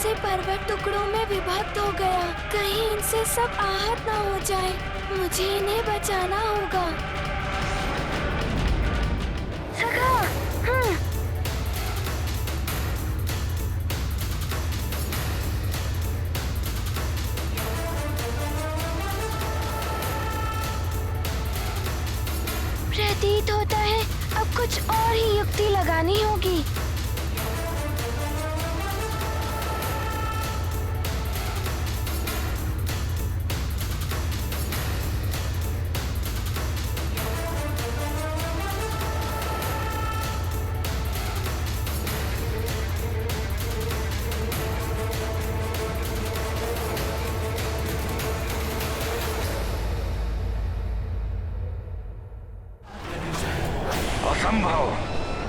से पर्वत टुकड़ों में विभक्त हो गया। कहीं इनसे सब आहत ना हो जाए। मुझे इन्हें बचाना होगा। सखा, प्रतीत होता है अब कुछ और ही युक्ति लगानी होगी। असंभव!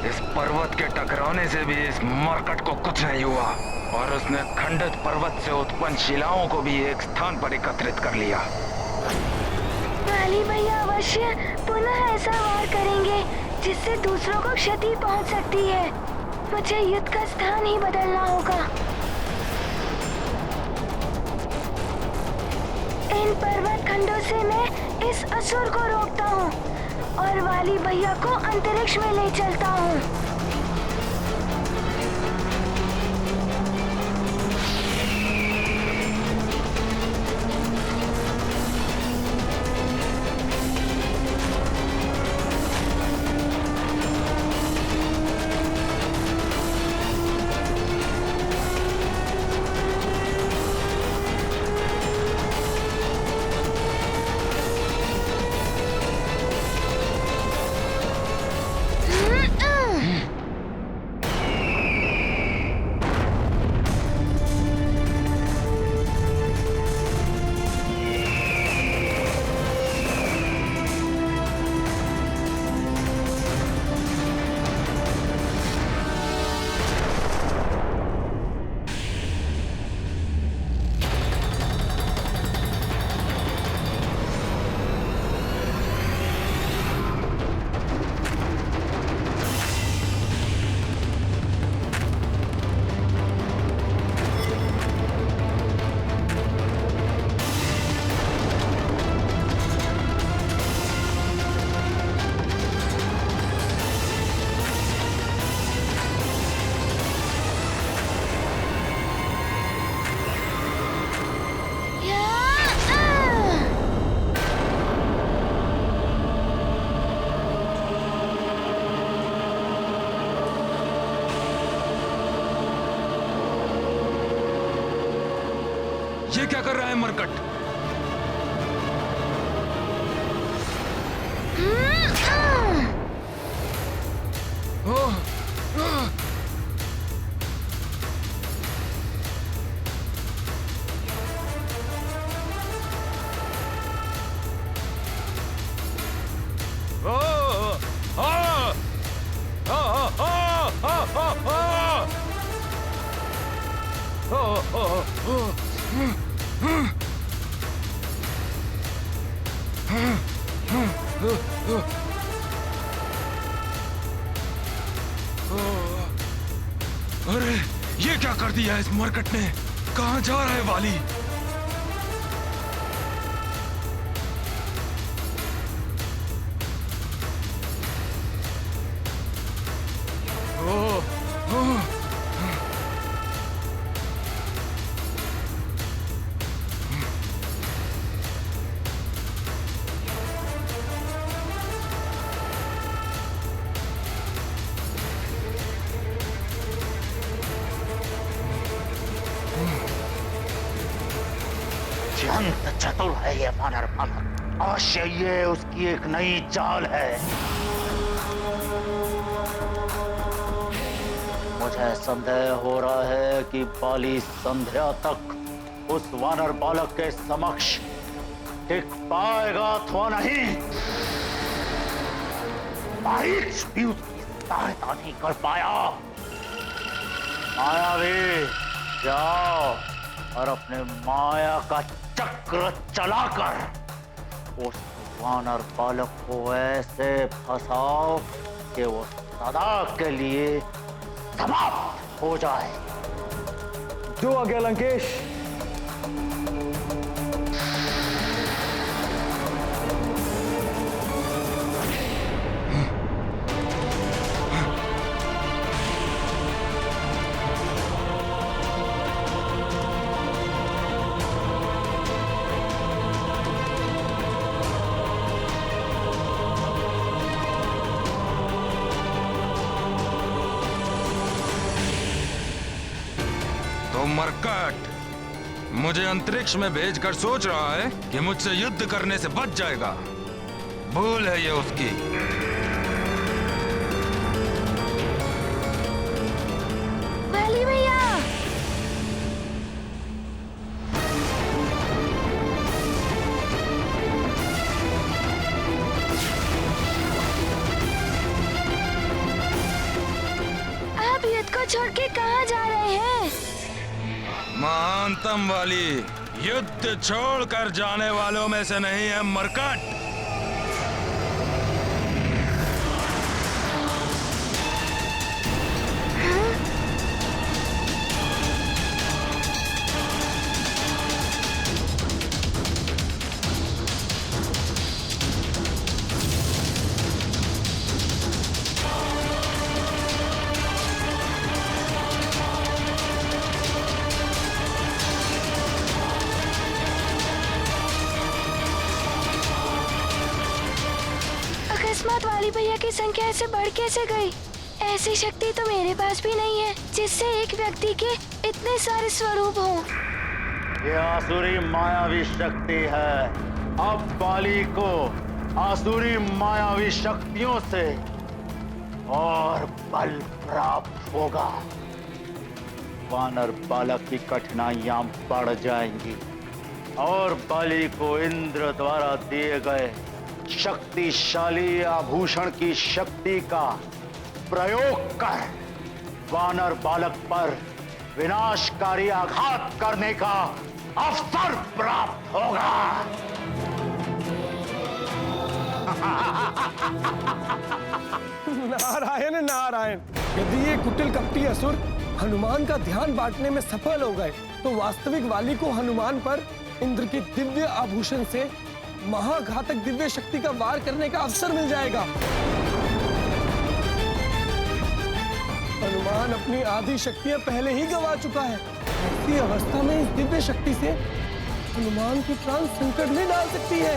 इस पर्वत के टकराने से भी इस मरकट को कुछ नहीं हुआ और उसने खंडित पर्वत से उत्पन्न शिलाओं को भी एक स्थान पर एकत्रित कर लिया। वाली भैया अवश्य पुनः ऐसा वार करेंगे जिससे दूसरों को क्षति पहुंच सकती है। मुझे युद्ध का स्थान ही बदलना होगा। इन पर्वत खंडों से मैं इस असुर को रोकता हूँ और वाली भैया को अंतरिक्ष में ले चलता हूँ। ये क्या कर रहा है मरकट? अरे ये क्या कर दिया इस मरकट ने? कहाँ जा रहा है वाली? अत्यंत चतुर है ये वानर बालक। अवश्य ये उसकी एक नई चाल है। मुझे संदेह हो रहा है कि बाली संध्या तक उस वानर बालक के समक्ष टिक पाएगा अथवा नहीं। मारीच भी उसकी सहायता नहीं कर पाया। मायावी, जाओ और अपने माया का चक्र चलाकर उस वानर बालक को ऐसे फंसाओ कि वो सदा के लिए समाप्त हो जाए। जो आ गया लंकेश। तो मरकट मुझे अंतरिक्ष में भेजकर सोच रहा है कि मुझसे युद्ध करने से बच जाएगा। भूल है ये उसकी। वाली भैया, आप युद्ध को छोड़ के कहाँ जा रहे हैं? महानतम वाली युद्ध छोड़कर जाने वालों में से नहीं है मरकट। अकस्मात वाली भैया की संख्या ऐसे बढ़ कैसे गई? ऐसी शक्ति तो मेरे पास भी नहीं है जिससे एक व्यक्ति के इतने सारे स्वरूप हों। ये आसुरी मायावी शक्ति है। अब बाली को आसुरी मायावी शक्तियों से और बल प्राप्त होगा। वानर बालक की कठिनाइयां बढ़ जाएंगी और बाली को इंद्र द्वारा दिए गए शक्तिशाली आभूषण की शक्ति का प्रयोग कर वानर बालक पर विनाशकारी आघात करने का अवसर प्राप्त होगा। नारायण नारायण। यदि ये कुटिल कपटी असुर हनुमान का ध्यान बांटने में सफल हो गए तो वास्तविक वाली को हनुमान पर इंद्र के दिव्य आभूषण से महाघातक दिव्य शक्ति का वार करने का अवसर मिल जाएगा। हनुमान अपनी आधी शक्तियां पहले ही गंवा चुका है। ऐसी अवस्था में इस दिव्य शक्ति से हनुमान की प्राण संकट में डाल सकती है।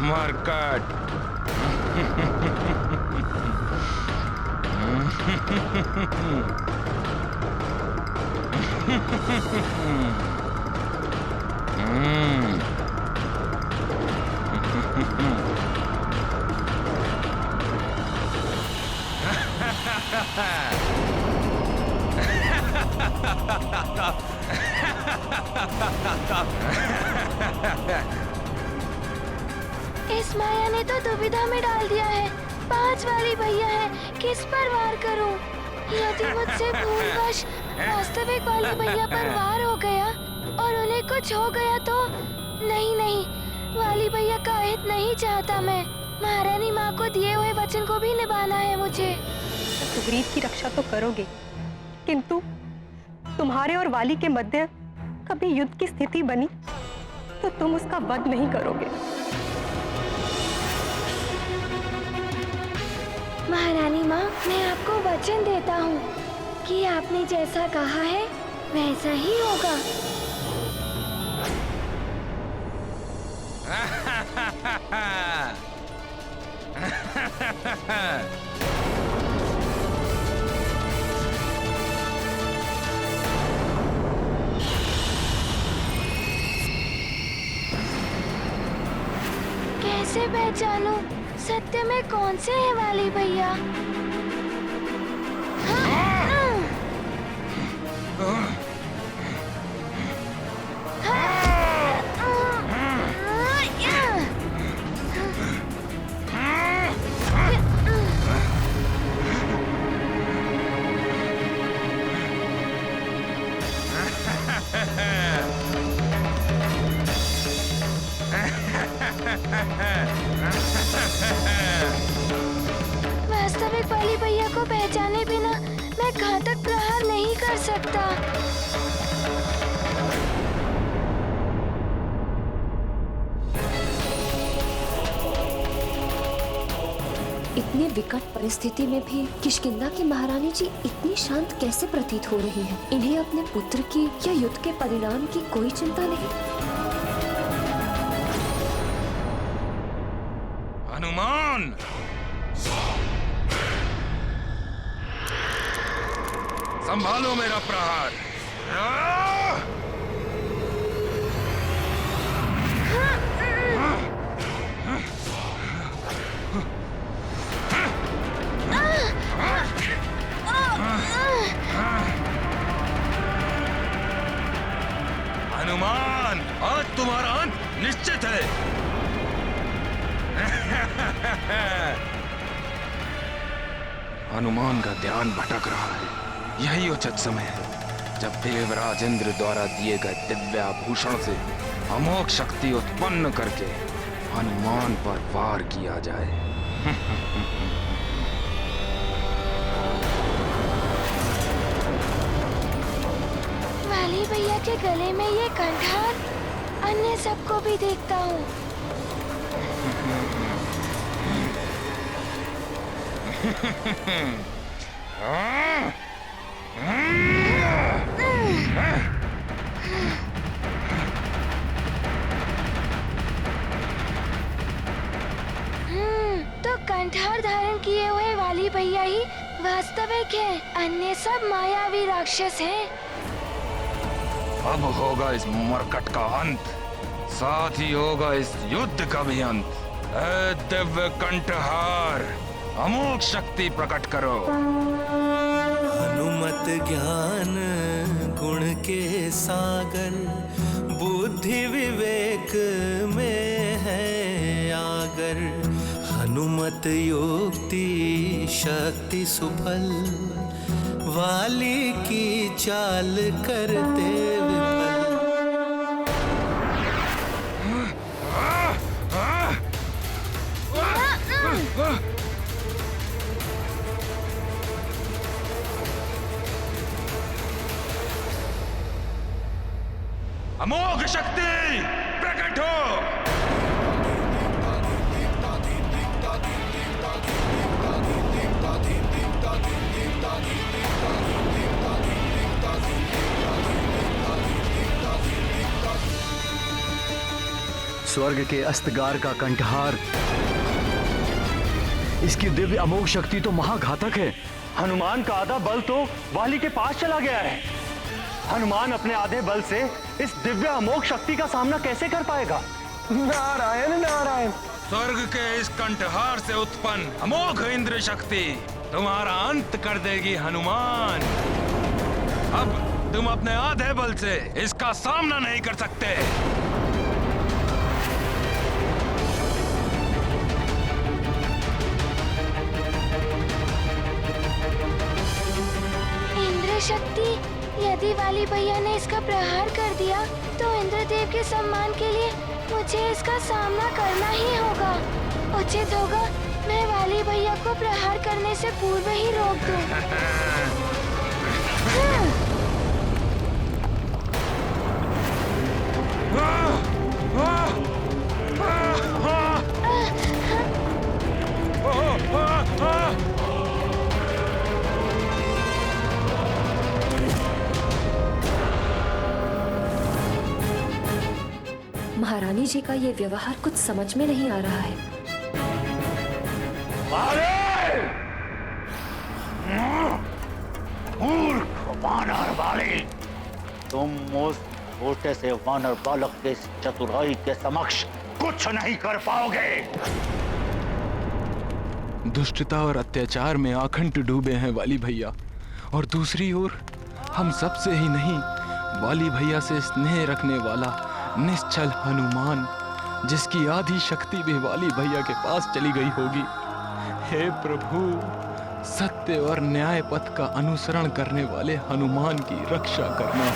मरकट इस माया ने तो दुविधा में डाल दिया है। 5 वाली भैया है, किस पर वार करूं? यदि मुझसे भूलवश वास्तविक वाली भैया पर वार हो गया और उन्हें कुछ हो गया तो नहीं, वाली भैया का हित नहीं चाहता मैं। महारानी माँ को दिए हुए वचन को भी निभाना है मुझे। सुग्रीव की रक्षा तो करोगे, किंतु तुम्हारे और वाली के मध्य कभी युद्ध की स्थिति बनी तो तुम उसका वध नहीं करोगे। महारानी माँ, मैं आपको वचन देता हूँ कि आपने जैसा कहा है वैसा ही होगा। कैसे पहचानूं सत्य में कौन से है वाली भैया? वास्तविक वाली भैया को पहचाने बिना मैं घातक प्रहार नहीं कर सकता। इतने विकट परिस्थिति में भी किष्किंधा की महारानी जी इतनी शांत कैसे प्रतीत हो रही हैं? इन्हें अपने पुत्र की या युद्ध के परिणाम की कोई चिंता नहीं। हनुमान, संभालो मेरा प्रहार। हनुमान, आज तुम्हारा अंत निश्चित है। हनुमान का ध्यान भटक रहा है। यही उचित समय है जब देवराज इंद्र द्वारा दिए गए दिव्य आभूषण से अमोघ शक्ति उत्पन्न करके हनुमान पर वार किया जाए। वाली भैया के गले में ये कंठार अन्य सबको भी देखता हूँ। तो कंठार धारण किए हुए वाली भैया ही वास्तविक है, अन्य सब मायावी राक्षस हैं। अब होगा इस मरकट का अंत, साथ ही होगा इस युद्ध का भी अंत। ऐ दिव्य कंठहार, अमोघ शक्ति प्रकट करो। हनुमत ज्ञान गुण के सागर, बुद्धि विवेक में है आगर। हनुमत युक्ति शक्ति सुफल, वाली की चाल करते विफल। अमोघ शक्ति प्रकट हो। स्वर्ग के अस्तगार का कंठहार, इसकी दिव्य अमोघ शक्ति तो महाघातक है। हनुमान का आधा बल तो वाली के पास चला गया है। हनुमान अपने आधे बल से इस दिव्य अमोघ शक्ति का सामना कैसे कर पाएगा? नारायण नारायण। स्वर्ग के इस कंठहार से उत्पन्न अमोघ इंद्र शक्ति तुम्हारा अंत कर देगी हनुमान। अब तुम अपने आधे बल से इसका सामना नहीं कर सकते। इंद्र शक्ति, यदि वाली भैया ने इसका प्रहार कर दिया तो इंद्रदेव के सम्मान के लिए मुझे इसका सामना करना ही होगा। उचित होगा मैं वाली भैया को प्रहार करने से पूर्व ही रोक दूं। महारानी जी का ये व्यवहार कुछ समझ में नहीं आ रहा है। मूर्ख वानर वाली, तुम उस छोटे से वानर बालक के चतुराई के समक्ष कुछ नहीं कर पाओगे। दुष्टता और अत्याचार में आखंड डूबे हैं वाली भैया, और दूसरी ओर हम सबसे ही नहीं, वाली भैया से स्नेह रखने वाला निश्चल हनुमान, जिसकी आधी शक्ति भी वाली भैया के पास चली गई होगी। हे प्रभु, सत्य और न्याय पथ का अनुसरण करने वाले हनुमान की रक्षा करना।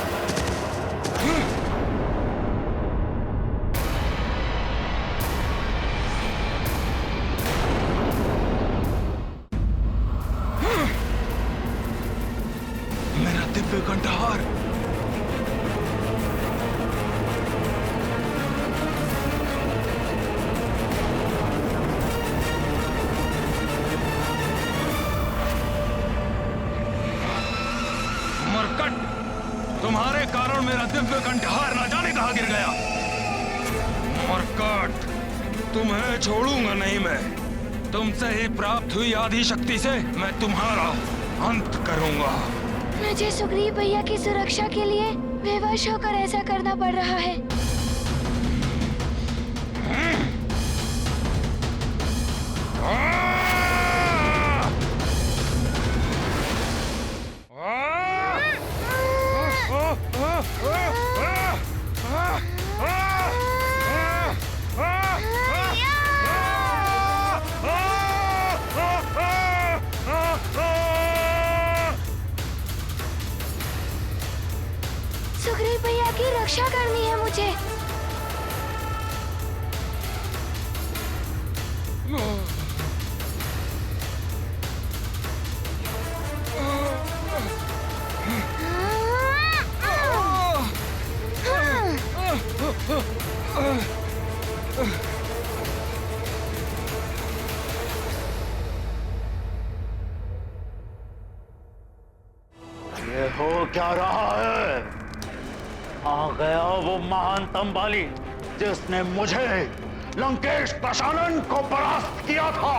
दिव्य कंठहार न जाने कहाँ गिर गया। मरकट, तुम्हें छोड़ूंगा नहीं मैं। तुमसे ही प्राप्त हुई आदि शक्ति से मैं तुम्हारा अंत करूंगा। मुझे सुग्रीव भैया की सुरक्षा के लिए बेवश होकर ऐसा करना पड़ रहा है। सुग्रीव भैया की रक्षा करनी है मुझे। ये हो क्या रहा है? आ गया वो महानतम बाली जिसने मुझे लंकेश प्रशालन को परास्त किया था।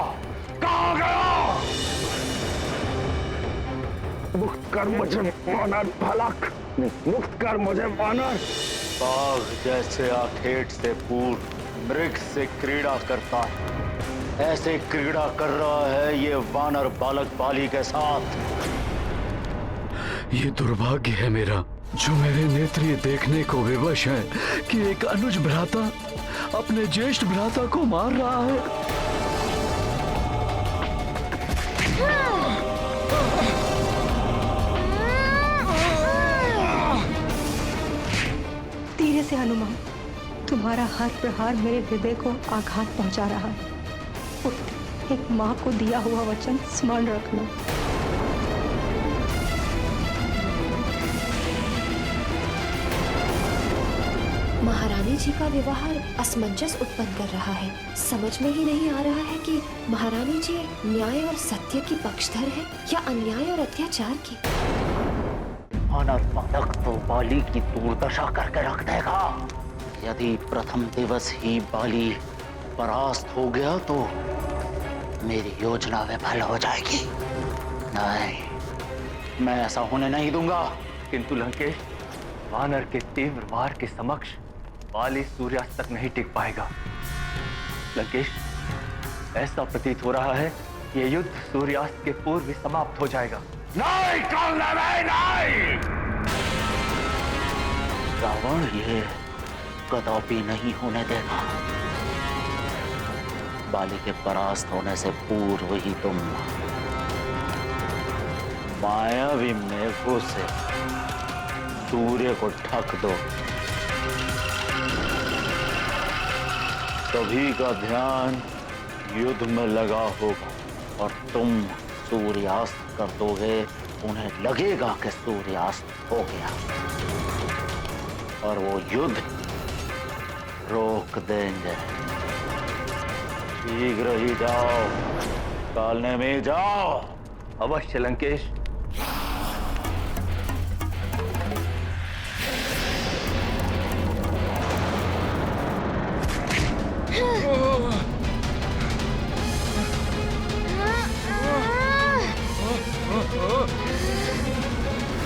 कहाँ गया? मुक्त कर मुझे वानर भलक, मुक्त कर मुझे वानर। बाघ जैसे आखेट से पूर्व मृग से क्रीड़ा करता है, ऐसे क्रीड़ा कर रहा है ये वानर बालक बाली के साथ। ये दुर्भाग्य है मेरा जो मेरे नेत्र ये देखने को विवश है कि एक अनुज भ्राता अपने ज्येष्ठ भ्राता को मार रहा है। धीरे से हनुमान, तुम्हारा हर प्रहार मेरे हृदय को आघात पहुंचा रहा है। पुत्र, एक माँ को दिया हुआ वचन स्मरण रखना। महारानी जी का व्यवहार असमंजस उत्पन्न कर रहा है। समझ में ही नहीं आ रहा है कि महारानी जी न्याय और सत्य की पक्षधर है या अन्याय और अत्याचार की। वानर बालक तो बाली की दुर्दशा करके रख देगा। यदि प्रथम दिवस ही बाली परास्त हो गया तो मेरी योजना विफल हो जाएगी। नहीं, मैं ऐसा होने नहीं दूंगा। किंतु लंकेश, वानर के तीव्र वार के समक्ष बाली सूर्यास्त तक नहीं टिक पाएगा। लंकेश, ऐसा प्रतीत हो रहा है ये युद्ध सूर्यास्त के पूर्व ही समाप्त हो जाएगा। नहीं करना, नहीं। रावण ये कदापि नहीं होने देगा। बाली के परास्त होने से पूर्व ही तुम मायावी मेघों से सूर्य को ढक दो। सभी का ध्यान युद्ध में लगा होगा और तुम सूर्यास्त कर दोगे। उन्हें लगेगा कि सूर्यास्त हो गया और वो युद्ध रोक देंगे। शीघ्र ही जाओ, कालने में जाओ। अवश्य लंकेश।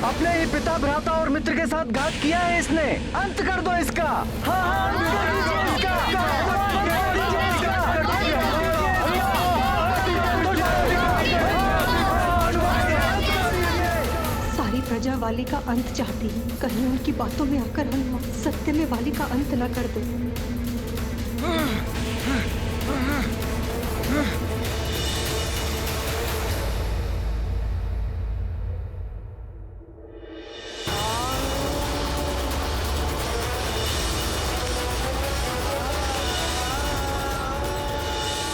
अपने ही पिता, भ्राता और मित्र के साथ घात किया है इसने। अंत कर दो इसका। हाँ, अंत कर दीजिए इसका। सारी प्रजा वाली का अंत चाहती है। कहीं उनकी बातों में आकर हनुमान सत्य में वाली का अंत न कर दे।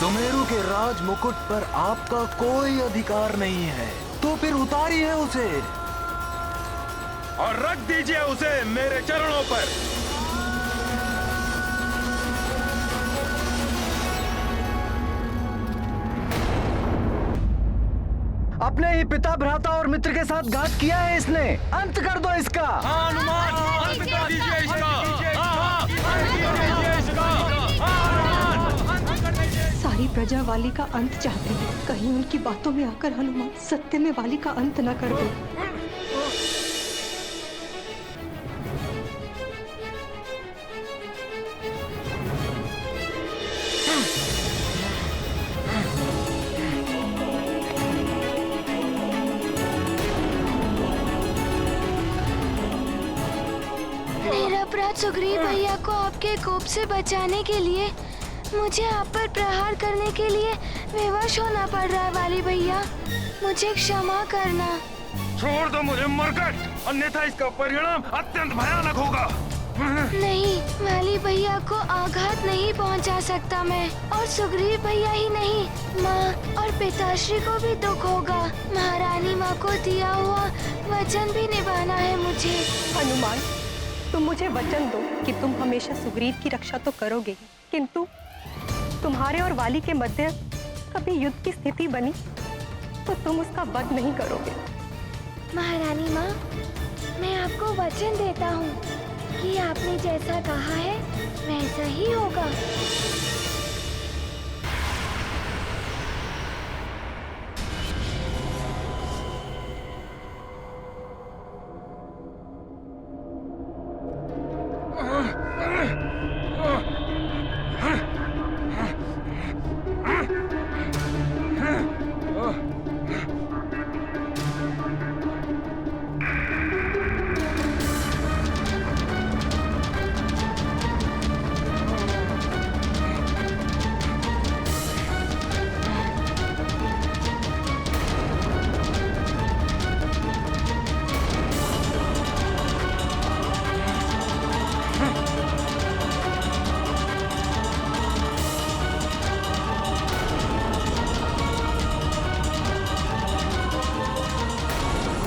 सुमेरु के राज मुकुट पर आपका कोई अधिकार नहीं है, तो फिर उतारिए उसे और रख दीजिए उसे मेरे चरणों पर। अपने ही पिता, भ्राता और मित्र के साथ घात किया है इसने। अंत कर दो इसका। सारी प्रजा वाली का अंत चाहती है, कहीं उनकी बातों में आकर हनुमान सत्य में वाली का अंत न कर दे। मेरा अपराध सुग्रीव भैया को आपके कोप से बचाने के लिए मुझे आप पर प्रहार करने के लिए विवश होना पड़ रहा है वाली भैया, मुझे क्षमा करना। छोड़ दो मुझे मरकट, अन्यथा इसका परिणाम अत्यंत भयानक होगा। नहीं, वाली भैया को आघात नहीं पहुंचा सकता मैं, और सुग्रीव भैया ही नहीं, माँ और पिताश्री को भी दुख होगा। महारानी माँ को दिया हुआ वचन भी निभाना है मुझे। हनुमान, तुम मुझे वचन दो कि तुम हमेशा सुग्रीव की रक्षा तो करोगे, किंतु तुम्हारे और वाली के मध्य कभी युद्ध की स्थिति बनी तो तुम उसका वध नहीं करोगे। महारानी माँ, मैं आपको वचन देता हूँ कि आपने जैसा कहा है वैसा ही होगा।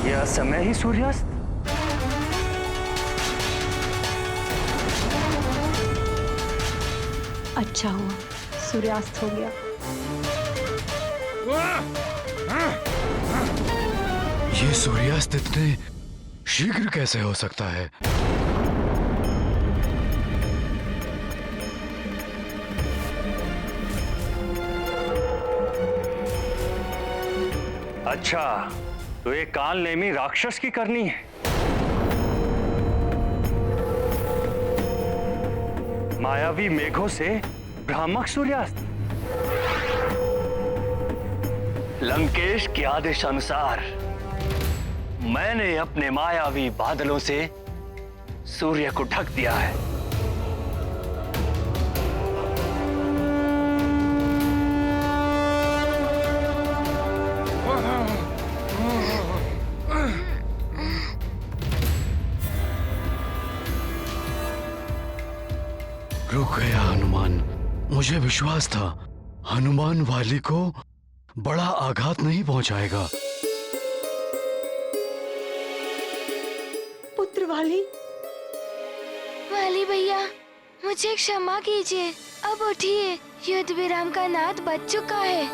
यह समय ही सूर्यास्त। अच्छा हुआ सूर्यास्त हो गया। ये सूर्यास्त इतने शीघ्र कैसे हो सकता है? अच्छा, तो ये काल नेमी राक्षस की करनी है। मायावी मेघों से भ्रामक सूर्यास्त। लंकेश के आदेशानुसार मैंने अपने मायावी बादलों से सूर्य को ढक दिया है। रुक गया हनुमान। मुझे विश्वास था हनुमान वाली को बड़ा आघात नहीं पहुंचाएगा। पुत्र वाली। वाली भैया, मुझे क्षमा कीजिए, अब उठिए, युद्ध विराम का नाद बज चुका है।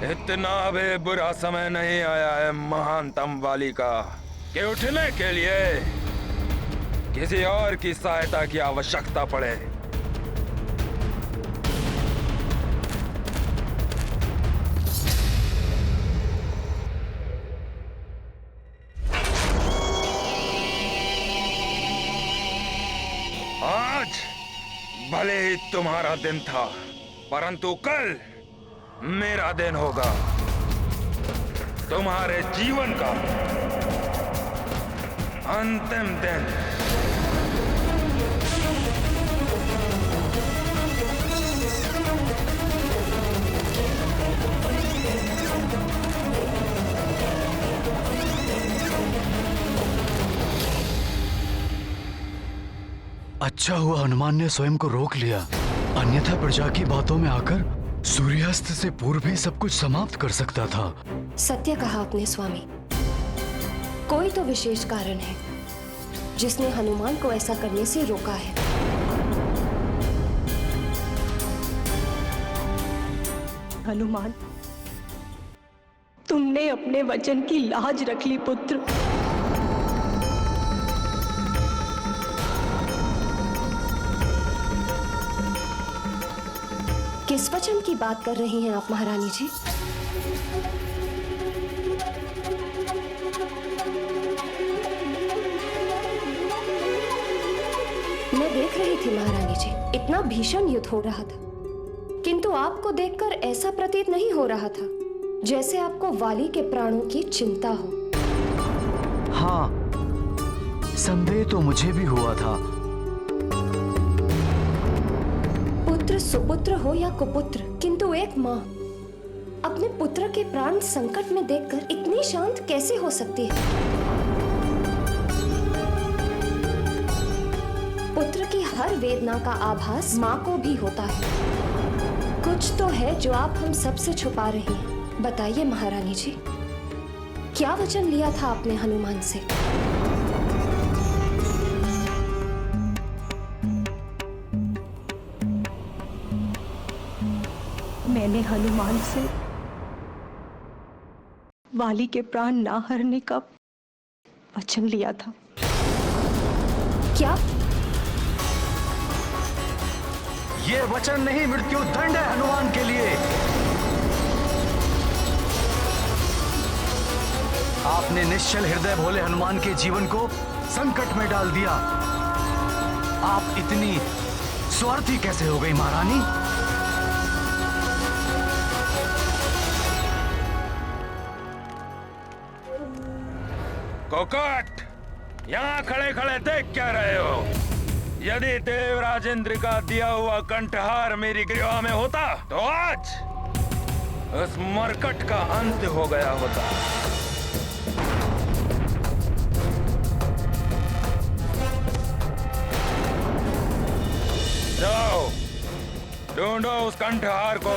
इतना भी बुरा समय नहीं आया है महानतम वाली का कि उठने के लिए किसी और की सहायता की आवश्यकता पड़े। आज भले ही तुम्हारा दिन था, परंतु कल मेरा दिन होगा, तुम्हारे जीवन का अंतिम दिन। अच्छा हुआ हनुमान ने स्वयं को रोक लिया, अन्यथा प्रजा की बातों में आकर सूर्यास्त से पूर्व ही सब कुछ समाप्त कर सकता था। सत्य कहा आपने स्वामी। कोई तो विशेष कारण है जिसने हनुमान को ऐसा करने से रोका है। हनुमान, तुमने अपने वचन की लाज रख ली पुत्र। किस वचन की बात कर रही हैं आप महारानी जी? मैं देख रही थी महारानी जी, इतना भीषण युद्ध हो रहा था, किंतु आपको देखकर ऐसा प्रतीत नहीं हो रहा था जैसे आपको वाली के प्राणों की चिंता हो। हाँ, संदेह तो मुझे भी हुआ था। पुत्र सुपुत्र हो या कुपुत्र, किंतु एक माँ अपने पुत्र के प्राण संकट में देखकर इतनी शांत कैसे हो सकती है? पुत्र की हर वेदना का आभास माँ को भी होता है। कुछ तो है जो आप हम सबसे छुपा रही हैं। बताइए महारानी जी, क्या वचन लिया था आपने हनुमान से? मैंने हनुमान से वाली के प्राण ना हरने का वचन लिया था। क्या? ये वचन नहीं, मृत्यु दंड है हनुमान के लिए। आपने निश्चल हृदय भोले हनुमान के जीवन को संकट में डाल दिया। आप इतनी स्वार्थी कैसे हो गई महारानी? कोकट, यहाँ खड़े खड़े देख क्या रहे हो? यदि देवराज इंद्र का दिया हुआ कंठहार मेरी ग्रीवा में होता तो आज उस मरकट का अंत हो गया होता। जाओ, ढूंढो उस कंठहार को।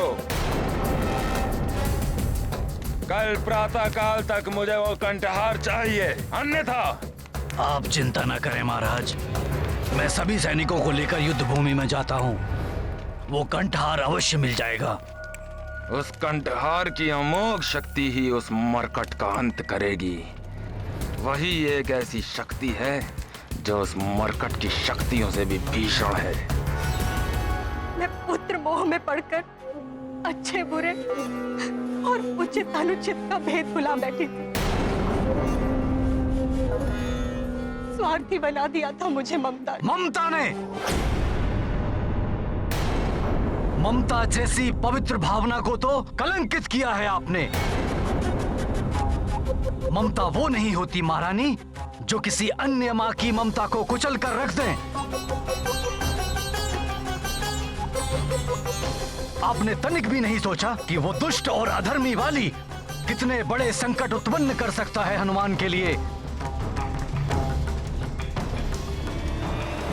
कल प्रातः काल तक मुझे वो कंठहार चाहिए, अन्यथा। आप चिंता न करें महाराज, मैं सभी सैनिकों को लेकर युद्ध भूमि में जाता हूँ। वो कंठहार अवश्य मिल जाएगा। उस कंठहार की अमोघ शक्ति ही उस मरकट का अंत करेगी। वही एक ऐसी शक्ति है जो उस मरकट की शक्तियों से भी भीषण है। मैं पुत्र मोह में पड़कर अच्छे बुरे और उचित अनुचित का भेद भुला बैठी थी। स्वार्थी बना दिया था मुझे ममता। ममता ने, ममता जैसी पवित्र भावना को तो कलंकित किया है आपने। ममता वो नहीं होती महारानी जो किसी अन्य माँ की ममता को कुचल कर रख दें। आपने तनिक भी नहीं सोचा कि वो दुष्ट और अधर्मी वाली कितने बड़े संकट उत्पन्न कर सकता है हनुमान के लिए।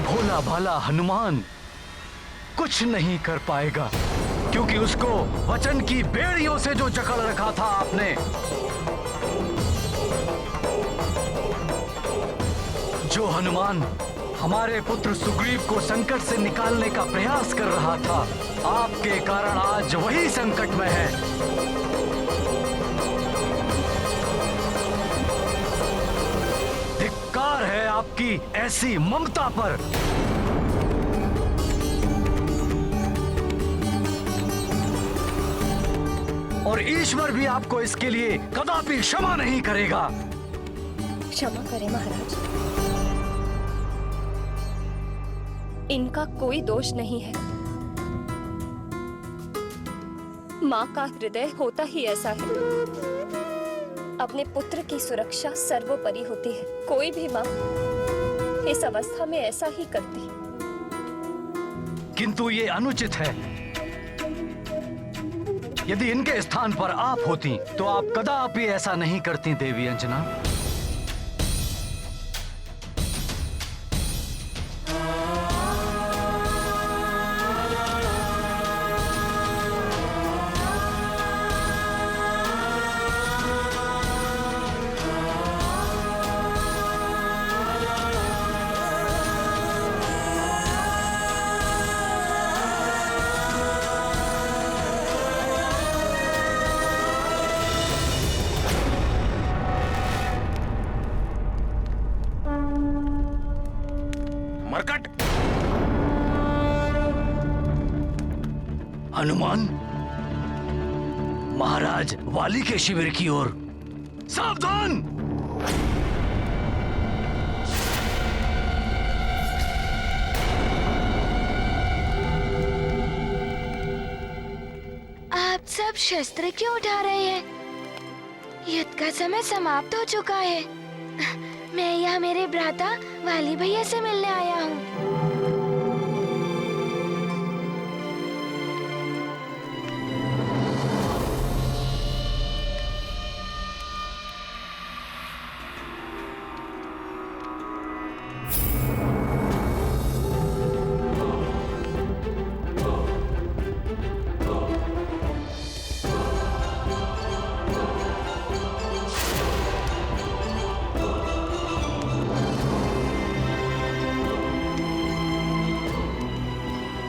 भोला भाला हनुमान कुछ नहीं कर पाएगा, क्योंकि उसको वचन की बेड़ियों से जो जकड़ रखा था आपने। जो हनुमान हमारे पुत्र सुग्रीव को संकट से निकालने का प्रयास कर रहा था, आपके कारण आज वही संकट में है। धिक्कार है आपकी ऐसी ममता पर। और ईश्वर भी आपको इसके लिए कदापि क्षमा नहीं करेगा। क्षमा करें महाराज, इनका कोई दोष नहीं है। माँ का हृदय होता ही ऐसा है। अपने पुत्र की सुरक्षा सर्वोपरि होती है। कोई भी माँ इस अवस्था में ऐसा ही करती। किंतु ये अनुचित है। यदि इनके स्थान पर आप होती तो आप कदापि ऐसा नहीं करती देवी अंजना। मरकट! हनुमान, महाराज वाली के शिविर की ओर सावधान। आप सब शस्त्र क्यों उठा रहे हैं? युद्ध का समय समाप्त हो चुका है। मैं यहाँ मेरे भ्राता वाली भैया से मिलने आया हूँ।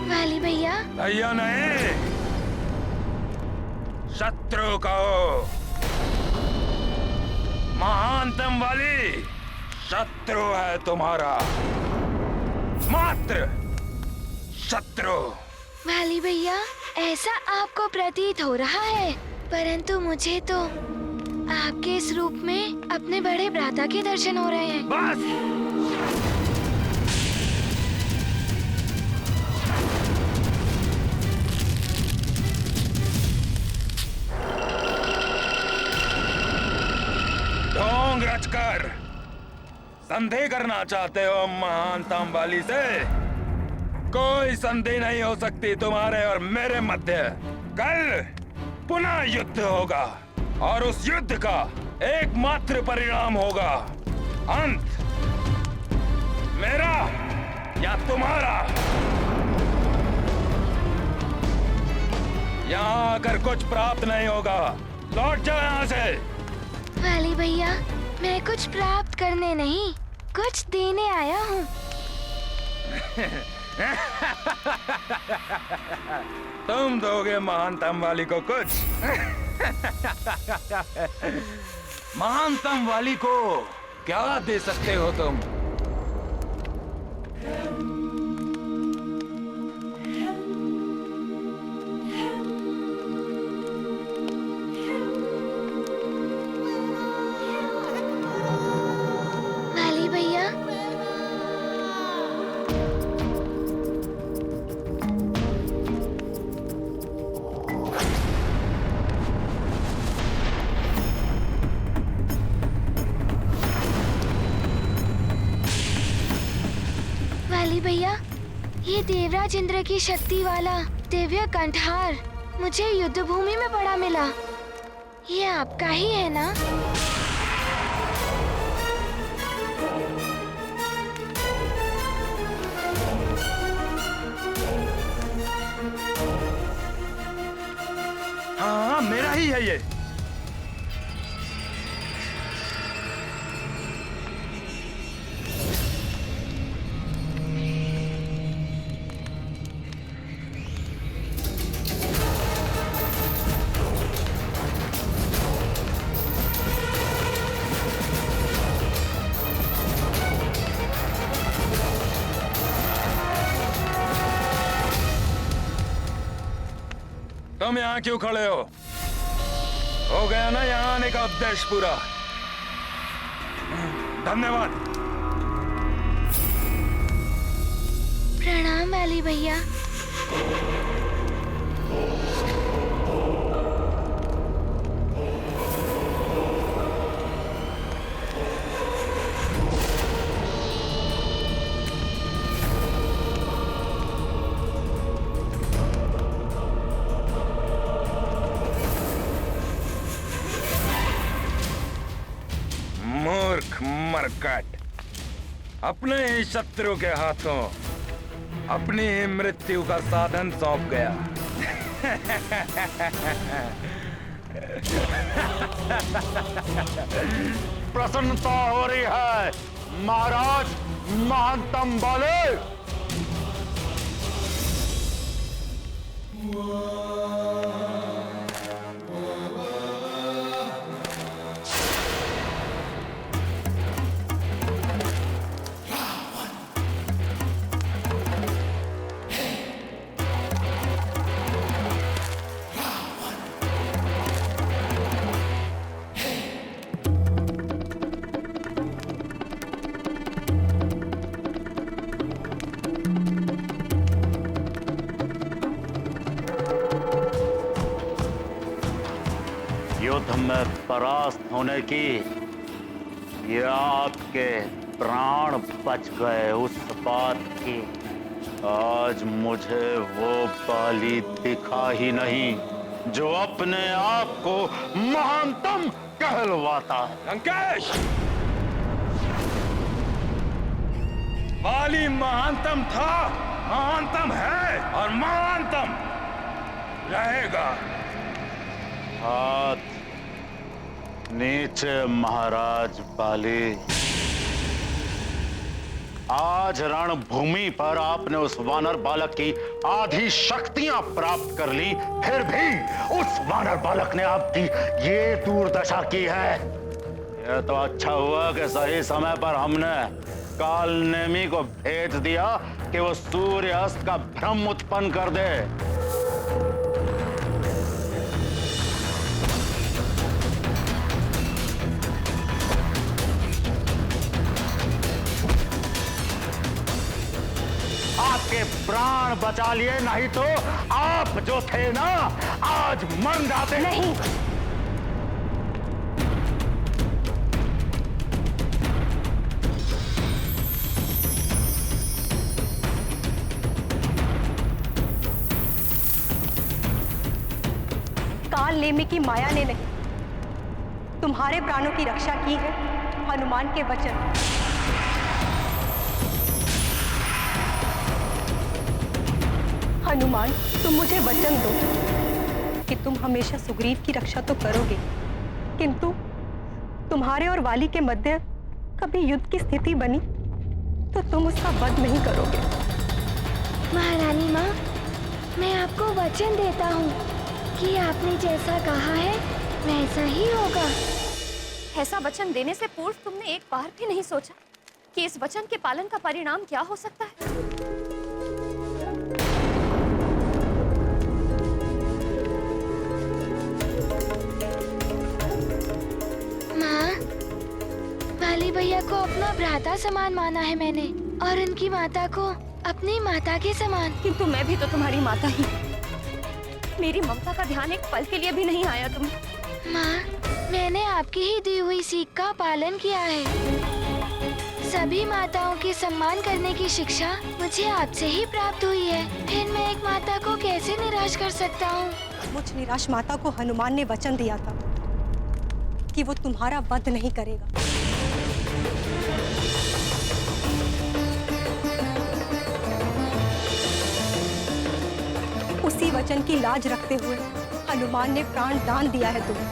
वाली भैया, भैया नहीं, शत्रु कहो। महानतम वाली शत्रु है तुम्हारा, मात्र शत्रु। वाली भैया, ऐसा आपको प्रतीत हो रहा है, परंतु मुझे तो आपके इस रूप में अपने बड़े भ्राता के दर्शन हो रहे हैं। बस! ढोंग रचकर संधि करना चाहते हो महानतम वाली से? कोई संधि नहीं हो सकती तुम्हारे और मेरे मध्य। कल पुनः युद्ध होगा और उस युद्ध का एकमात्र परिणाम होगा अंत, मेरा या तुम्हारा। यहाँ आकर कुछ प्राप्त नहीं होगा, लौट जाओ यहाँ से। वाली भैया, मैं कुछ प्राप्त करने नहीं, कुछ देने आया हूँ। तुम दोगे महानतम वाली को कुछ? महानतम वाली को क्या दे सकते हो तुम? वाली भैया, वाली भैया, ये देवराज इंद्र की शक्ति वाला दिव्य कंठार मुझे युद्ध भूमि में पड़ा मिला। ये आपका ही है ना? हाँ, मेरा ही है ये। तुम यहाँ क्यों खड़े हो गया ना यहाँ आने का उद्देश्य पूरा। धन्यवाद। प्रणाम वाली भैया। मूर्ख मरकट अपने ही शत्रु के हाथों अपनी ही मृत्यु का साधन सौंप गया। प्रसन्नता हो रही है महाराज महानतम बाले। युद्ध में परास्त होने की या आपके प्राण बच गए उस बात की आज मुझे वो बाली दिखा ही नहीं जो अपने आप को महानतम कहलवाता है। लंकेश, बाली महानतम था, महानतम है और महानतम रहेगा। हाथ नीचे महाराज बाली। आज रणभूमि पर आपने उस वानर बालक की आधी शक्तियां प्राप्त कर ली, फिर भी उस वानर बालक ने आपकी ये दुर्दशा की है। यह तो अच्छा हुआ कि सही समय पर हमने काल नेमी को भेज दिया कि वो सूर्यास्त का भ्रम उत्पन्न कर दे। आपके प्राण बचा लिए, नहीं तो आप जो थे ना आज मर जाते। नहीं, काल नेमी की माया ने नहीं, तुम्हारे प्राणों की रक्षा की है हनुमान के वचन। हनुमान, तुम मुझे वचन दो कि तुम हमेशा सुग्रीव की रक्षा तो करोगे, किंतु तुम्हारे और वाली के मध्य कभी युद्ध की स्थिति बनी तो तुम उसका वध नहीं करोगे। महारानी माँ, मैं आपको वचन देता हूँ कि आपने जैसा कहा है वैसा ही होगा। ऐसा वचन देने से पूर्व तुमने एक बार भी नहीं सोचा कि इस वचन के पालन का परिणाम क्या हो सकता है? वाली भैया को अपना भ्राता समान माना है मैंने और उनकी माता को अपनी माता के समान। किंतु मैं भी तो तुम्हारी माता ही। मेरी ममता का ध्यान एक पल के लिए भी नहीं आया तुम्हें। माँ, मैंने आपकी ही दी हुई सीख का पालन किया है। सभी माताओं के सम्मान करने की शिक्षा मुझे आपसे ही प्राप्त हुई है, फिर मैं एक माता को कैसे निराश कर सकता हूँ? मुझ निराश माता को हनुमान ने वचन दिया था कि वो तुम्हारा वध नहीं करेगा। उसी वचन की लाज रखते हुए हनुमान ने प्राण दान दिया है तुम्हें।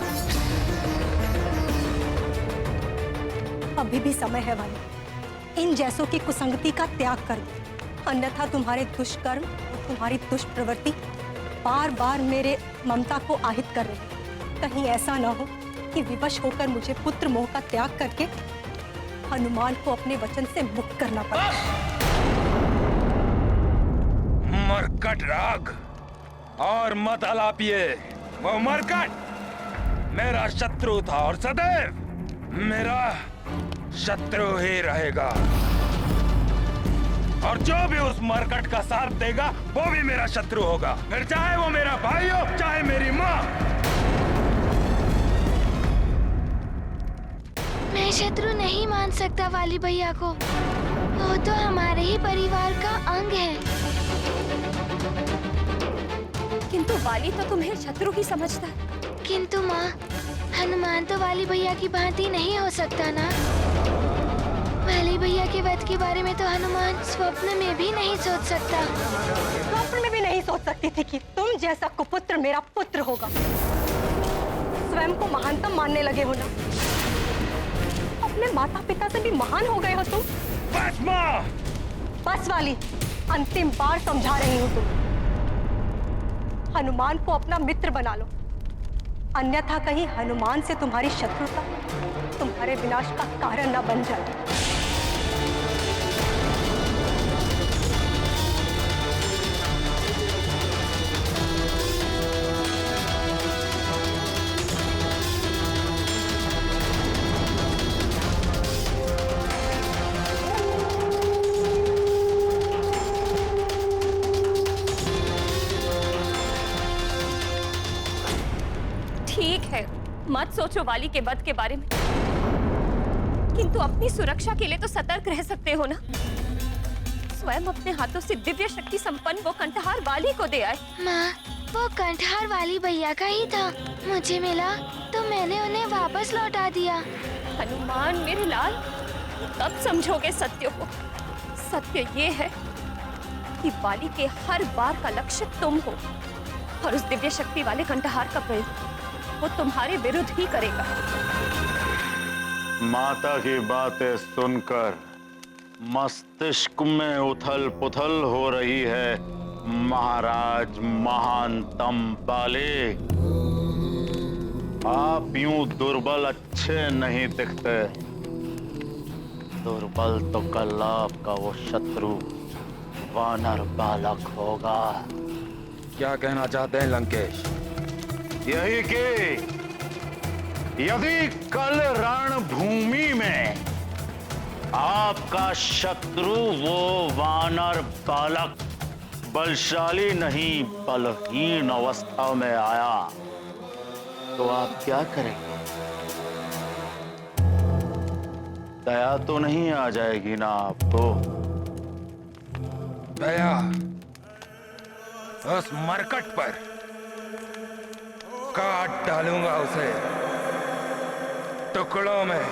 अभी भी समय है वाली, इन जैसों की कुसंगति का त्याग कर दो, अन्यथा तुम्हारे दुष्कर्म और तुम्हारी दुष्ट प्रवृत्ति बार बार मेरे ममता को आहित कर रही। कहीं ऐसा ना हो कि विवश होकर मुझे पुत्र मोह का त्याग करके हनुमान को अपने वचन से मुक्त करना पड़े। मरकट राग और मत आलापिए। वो मरकट मेरा शत्रु था और सदैव मेरा शत्रु ही रहेगा, और जो भी उस मरकट का साथ देगा वो भी मेरा शत्रु होगा, फिर चाहे वो मेरा भाई हो चाहे मेरी माँ। मैं शत्रु नहीं मान सकता वाली भैया को, वो तो हमारे ही परिवार का अंग है। किंतु वाली तो तुम्हें शत्रु ही समझता है। किंतु माँ, हनुमान तो वाली भैया की भांति नहीं हो सकता ना। भैया के वध के बारे में तो हनुमान स्वप्न में भी नहीं सोच सकता। स्वप्न में भी नहीं सोच सकती थी कि तुम जैसा कुपुत्र मेरा पुत्र होगा। स्वयं को महानतम मानने लगे हो ना? अपने माता पिता से भी महान हो गए हो तुम। बस माँ! बस वाली, अंतिम बार समझा रही हूँ तुम। हनुमान को अपना मित्र बना लो, अन्यथा कहीं हनुमान से तुम्हारी शत्रुता तुम्हारे विनाश का कारण न बन जाए। ठीक है, मत सोचो वाली के वध के बारे में, किंतु अपनी सुरक्षा के लिए तो सतर्क रह सकते हो ना। स्वयं अपने हाथों से दिव्य शक्ति संपन्न वो कंठहार वाली को दे आए। माँ, वो कंठहार वाली भैया का ही था। मुझे मिला तो मैंने उन्हें वापस लौटा दिया। हनुमान मेरे लाल, तब समझोगे सत्य को। सत्य ये है कि वाली के हर बार का लक्ष्य तुम हो, और उस दिव्य शक्ति वाले कंठहार का प्रयोग वो तुम्हारे विरुद्ध ही करेगा। माता की बातें सुनकर मस्तिष्क में उथल पुथल हो रही है महाराज महानतम बाले। आप यूं दुर्बल अच्छे नहीं दिखते। दुर्बल तो कल आपका वो शत्रु वानर बालक होगा। क्या कहना चाहते हैं लंकेश? यही कि यदि कल रणभूमि में आपका शत्रु वो वानर बालक बलशाली नहीं बलहीन अवस्था में आया तो आप क्या करेंगे? दया तो नहीं आ जाएगी ना आपको? दया उस मरकट पर काट डालूंगा, उसे टुकड़ों में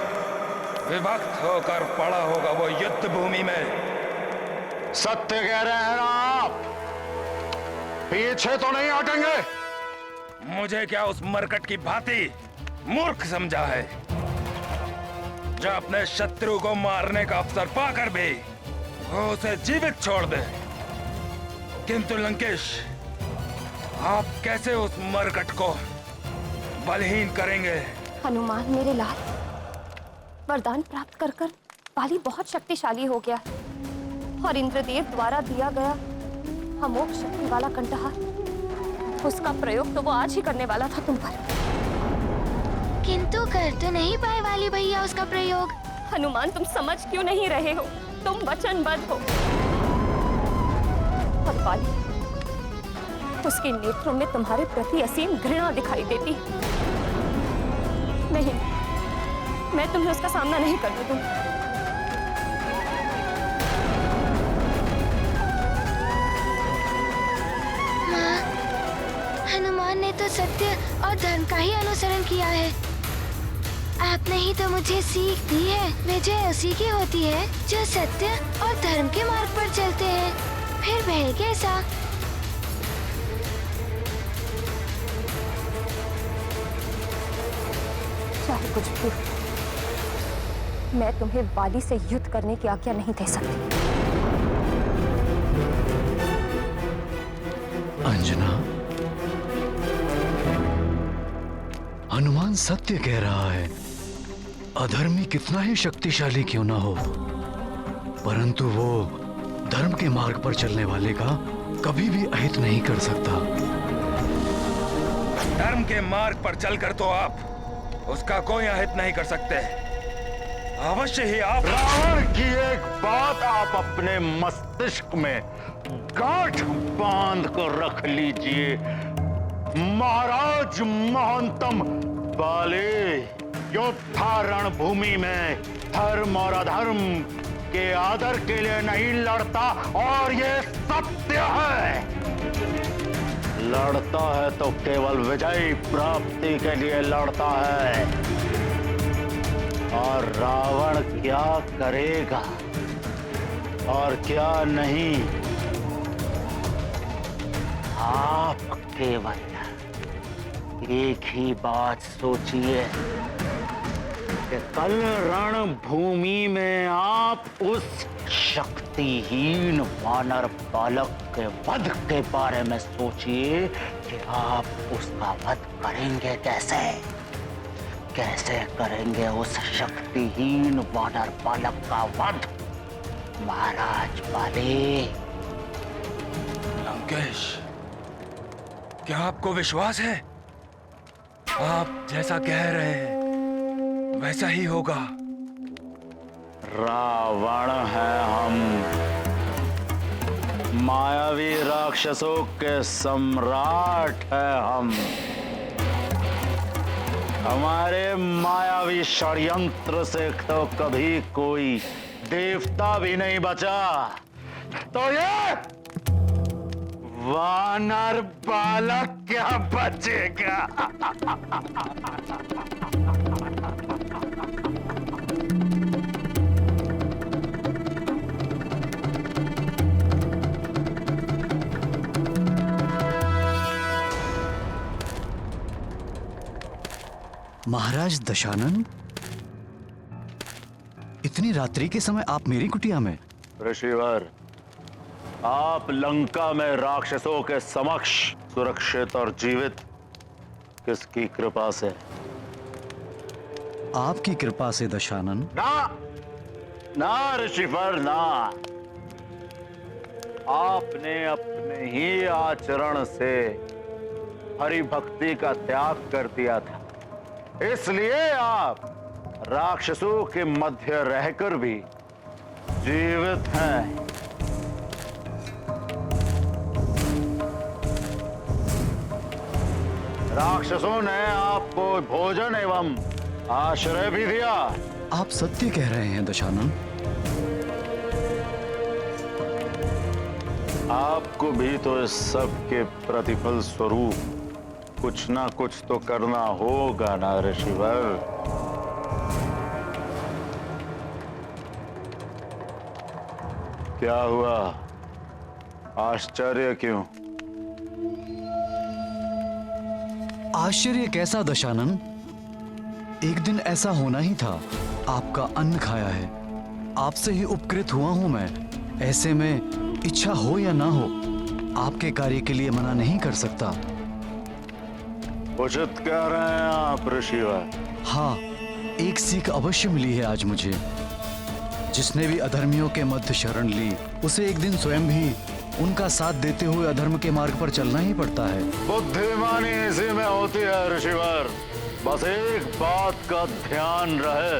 विभक्त होकर पड़ा होगा वो युद्ध भूमि में। सत्य कह रहे हैं ना आप? पीछे तो नहीं हटेंगे? मुझे क्या उस मरकट की भांति मूर्ख समझा है जो अपने शत्रु को मारने का अवसर पाकर भी वो उसे जीवित छोड़ दे? किंतु लंकेश, आप कैसे उस मरकट को बलहीन करेंगे? हनुमान मेरे लाल, वरदान प्राप्त कर कर वाली बहुत शक्तिशाली हो गया, और इंद्रदेव द्वारा दिया गया अमोघ शक्ति वाला कंठहार, उसका प्रयोग तो वो आज ही करने वाला था तुम पर। किंतु कर तो नहीं पाए वाली भैया उसका प्रयोग। हनुमान, तुम समझ क्यों नहीं रहे हो? तुम वचनबद्ध हो, और वाली, उसके नेत्रों में तुम्हारे प्रति असीम घृणा दिखाई देती। नहीं, मैं तुम्हें उसका सामना नहीं करने दूंगी। माँ, हनुमान ने तो सत्य और धर्म का ही अनुसरण किया है। आपने ही तो मुझे सीख दी है, विजय उसी की होती है जो सत्य और धर्म के मार्ग पर चलते हैं। फिर भय कैसा? चाहे कुछ भी हो, मैं तुम्हें वाली से युद्ध करने की आज्ञा नहीं दे सकती। अंजना, हनुमान सत्य कह रहा है। अधर्मी कितना ही शक्तिशाली क्यों ना हो, परंतु वो धर्म के मार्ग पर चलने वाले का कभी भी अहित नहीं कर सकता। धर्म के मार्ग पर चलकर तो आप उसका कोई अहित नहीं कर सकते। अवश्य ही आप रावण की एक बात आप अपने मस्तिष्क में गांठ बांध कर रख लीजिए। महाराज महानतम बाले योद्धा रणभूमि में धर्म और अधर्म के आदर के लिए नहीं लड़ता, और ये सत्य है। लड़ता है तो केवल विजय प्राप्ति के लिए लड़ता है, और रावण क्या करेगा और क्या नहीं, आप केवल एक ही बात सोचिए कि कल रणभूमि में आप उस शक्तिहीन वानर बालक के वध के बारे में सोचिए कि आप उसका वध करेंगे कैसे। कैसे करेंगे उस शक्तिहीन वानर बालक का वध महाराज बाली। लंकेश, क्या आपको विश्वास है? आप जैसा कह रहे हैं वैसा ही होगा। रावण है हम, मायावी राक्षसों के सम्राट है हम। हमारे मायावी षड्यंत्र से तो कभी कोई देवता भी नहीं बचा, तो ये वानर बालक क्या बचेगा? महाराज दशानन, इतनी रात्रि के समय आप मेरी कुटिया में? ऋषिवर, आप लंका में राक्षसों के समक्ष सुरक्षित और जीवित किसकी कृपा से? आपकी कृपा से दशानन। ना ना ऋषिवर ना, आपने अपने ही आचरण से हरि भक्ति का त्याग कर दिया था, इसलिए आप राक्षसों के मध्य रहकर भी जीवित हैं। राक्षसों ने आपको भोजन एवं आश्रय भी दिया। आप सत्य कह रहे हैं दशानन। आपको भी तो इस सब के प्रतिफल स्वरूप कुछ ना कुछ तो करना होगा ना ऋषिवर। क्या हुआ? आश्चर्य क्यों? आश्चर्य कैसा दशानन? एक दिन ऐसा होना ही था। आपका अन्न खाया है, आपसे ही उपकृत हुआ हूं मैं। ऐसे में इच्छा हो या ना हो, आपके कार्य के लिए मना नहीं कर सकता। उचित कह रहे हैं आप ऋषिवर। हाँ, एक सीख अवश्य मिली है आज मुझे। जिसने भी अधर्मियों के मध्य शरण ली, उसे एक दिन स्वयं भी उनका साथ देते हुए अधर्म के मार्ग पर चलना ही पड़ता है। बुद्धिमानी इसी में होती है ऋषिवर। बस एक बात का ध्यान रहे,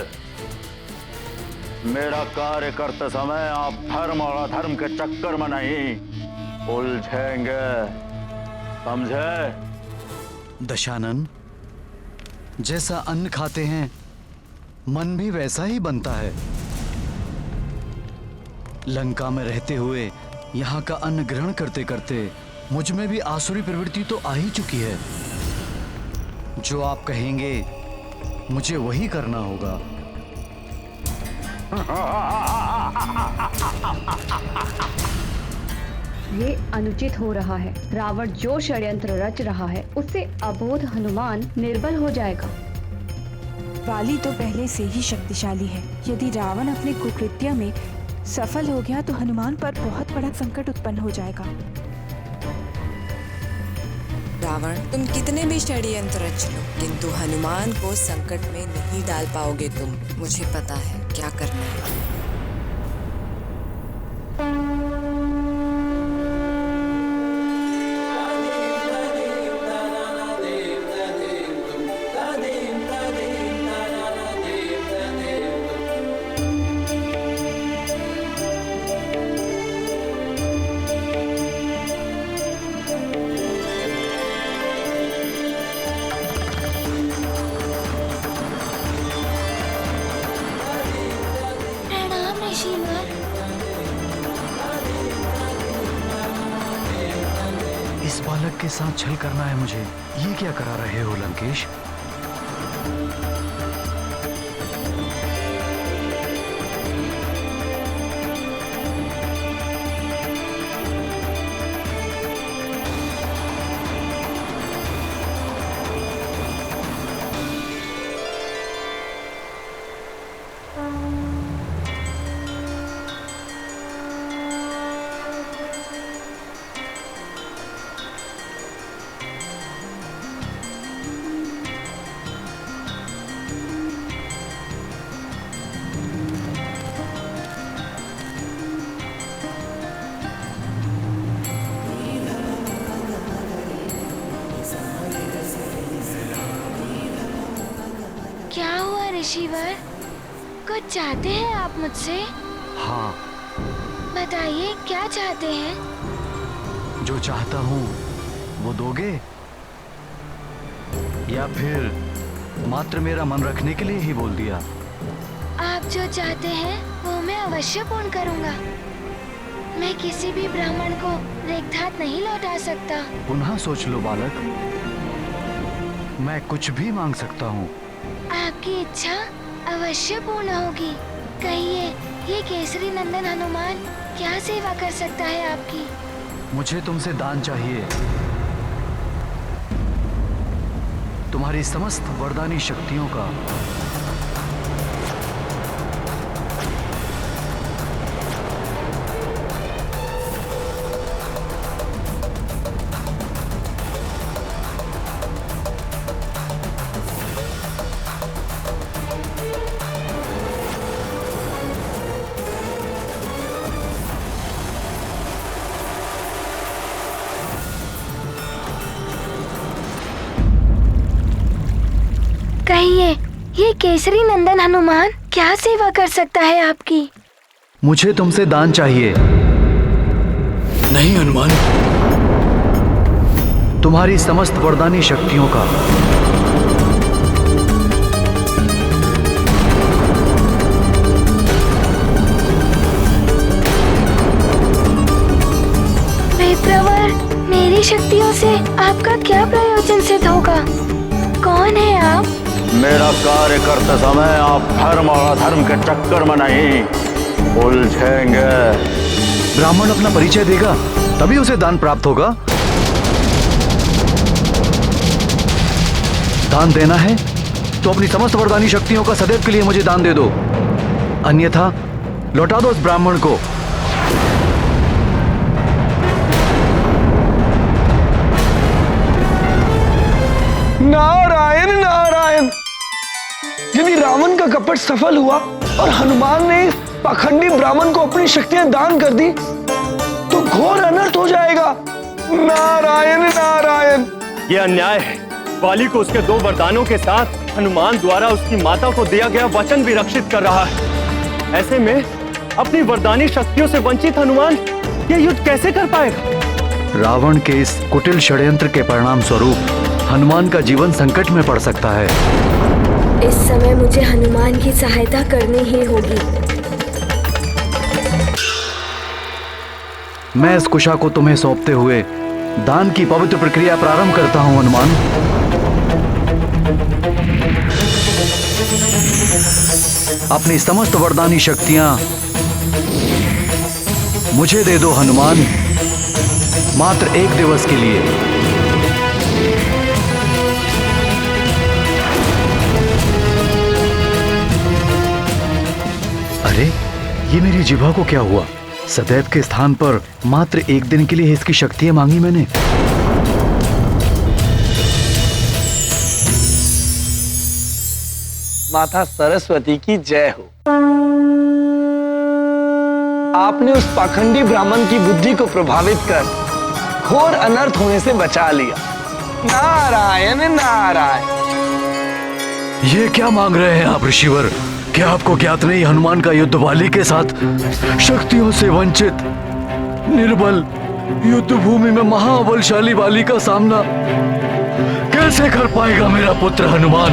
मेरा कार्य करते समय आप धर्म और अधर्म के चक्कर में नहीं उलझेंगे, समझे? दशानन, जैसा अन्न खाते हैं मन भी वैसा ही बनता है। लंका में रहते हुए यहाँ का अन्न ग्रहण करते करते मुझ में भी आसुरी प्रवृत्ति तो आ ही चुकी है। जो आप कहेंगे मुझे वही करना होगा। ये अनुचित हो रहा है। रावण जो षड्यंत्र रच रहा है, उससे अबोध हनुमान निर्बल हो जाएगा। वाली तो पहले से ही शक्तिशाली है। यदि रावण अपने कुकृत्य में सफल हो गया तो हनुमान पर बहुत बड़ा संकट उत्पन्न हो जाएगा। रावण, तुम कितने भी षड्यंत्र रच लो, किंतु हनुमान को संकट में नहीं डाल पाओगे तुम। मुझे पता है क्या करना है। इस बालक के साथ छल करना है मुझे। ये क्या करा रहे हो लंकेश? ऋषिवर, कुछ चाहते हैं आप मुझसे? हाँ, बताइए क्या चाहते हैं? जो चाहता हूँ वो दोगे, या फिर मात्र मेरा मन रखने के लिए ही बोल दिया? आप जो चाहते हैं वो मैं अवश्य पूर्ण करूंगा। मैं किसी भी ब्राह्मण को रिक्त हाथ नहीं लौटा सकता। पुनः सोच लो बालक, मैं कुछ भी मांग सकता हूँ। आपकी इच्छा अवश्य पूर्ण होगी। कहिए, ये केसरी नंदन हनुमान क्या सेवा कर सकता है आपकी? मुझे तुमसे दान चाहिए। तुम्हारी समस्त वरदानी शक्तियों का। कहिए, ये केसरी नंदन हनुमान क्या सेवा कर सकता है आपकी? मुझे तुमसे दान चाहिए। नहीं हनुमान। तुम्हारी समस्त वरदानी शक्तियों का। वेत्रवर, मेरी शक्तियों से आपका क्या प्रयोजन सिद्ध होगा? कौन है आप? मेरा कार्य करते समय आप धर्म और अधर्म के चक्कर में नहीं उलझेंगे। ब्राह्मण अपना परिचय देगा तभी उसे दान प्राप्त होगा। दान देना है तो अपनी समस्त वरदानी शक्तियों का सदैव के लिए मुझे दान दे दो, अन्यथा लौटा दो उस ब्राह्मण को। नारायण नारायण। यदि रावण का कपट सफल हुआ और हनुमान ने इस पाखंडी ब्राह्मण को अपनी शक्तियां दान कर दी तो घोर अनर्थ हो जाएगा। नारायण नारायण। ये अन्याय है। बाली को उसके 2 वरदानों के साथ हनुमान द्वारा उसकी माता को दिया गया वचन भी रक्षित कर रहा है। ऐसे में अपनी वरदानी शक्तियों से वंचित हनुमान ये युद्ध कैसे कर पाएगा? रावण के इस कुटिल षड्यंत्र के परिणाम स्वरूप हनुमान का जीवन संकट में पड़ सकता है। इस समय मुझे हनुमान की सहायता करनी ही होगी। मैं इस कुशा को तुम्हें सौंपते हुए दान की पवित्र प्रक्रिया प्रारंभ करता हूं हनुमान। अपनी समस्त वरदानी शक्तियां मुझे दे दो हनुमान, मात्र 1 दिवस के लिए। अरे, ये मेरी जिह्वा को क्या हुआ? सदैव के स्थान पर मात्र 1 दिन के लिए इसकी शक्तियां मांगी मैंने। माता सरस्वती की जय हो। आपने उस पाखंडी ब्राह्मण की बुद्धि को प्रभावित कर घोर अनर्थ होने से बचा लिया। नारायण नारायण। ये क्या मांग रहे हैं आप ऋषिवर? क्या आपको ज्ञात नहीं हनुमान का युद्ध वाली के साथ शक्तियों से वंचित निर्बल युद्ध भूमि में महाबलशाली वाली का सामना कैसे कर पाएगा मेरा पुत्र हनुमान?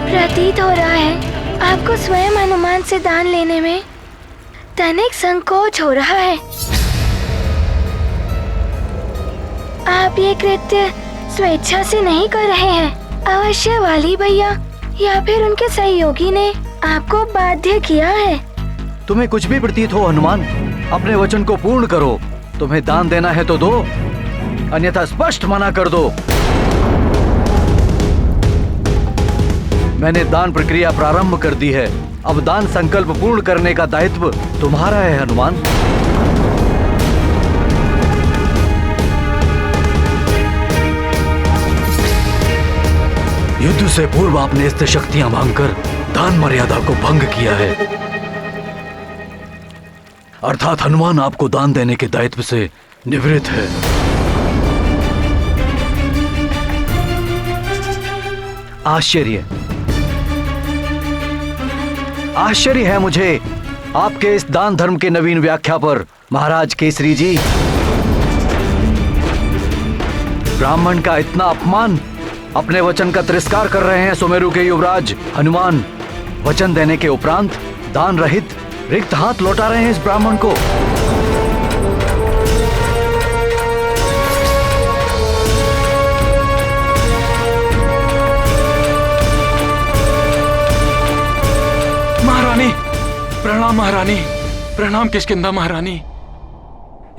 प्रतीत हो रहा है आपको स्वयं हनुमान से दान लेने में तनिक संकोच हो रहा है। आप ये कृत्य स्वेच्छा से नहीं कर रहे हैं। अवश्य वाली भैया या फिर उनके सहयोगी ने आपको बाध्य किया है। तुम्हें कुछ भी प्रतीत हो हनुमान, अपने वचन को पूर्ण करो। तुम्हें दान देना है तो दो, अन्यथा स्पष्ट मना कर दो। मैंने दान प्रक्रिया प्रारंभ कर दी है। अब दान संकल्प पूर्ण करने का दायित्व तुम्हारा है हनुमान। युद्ध से पूर्व आपने इस शक्तियां मांगकर दान मर्यादा को भंग किया है। अर्थात हनुमान आपको दान देने के दायित्व से निवृत्त है। आश्चर्य है मुझे आपके इस दान धर्म के नवीन व्याख्या पर, महाराज केसरी जी। ब्राह्मण का इतना अपमान, अपने वचन का तिरस्कार कर रहे हैं सुमेरु के युवराज हनुमान। वचन देने के उपरांत दान रहित रिक्त हाथ लौटा रहे हैं इस ब्राह्मण को। महारानी प्रणाम, महारानी प्रणाम। किष्किंधा महारानी,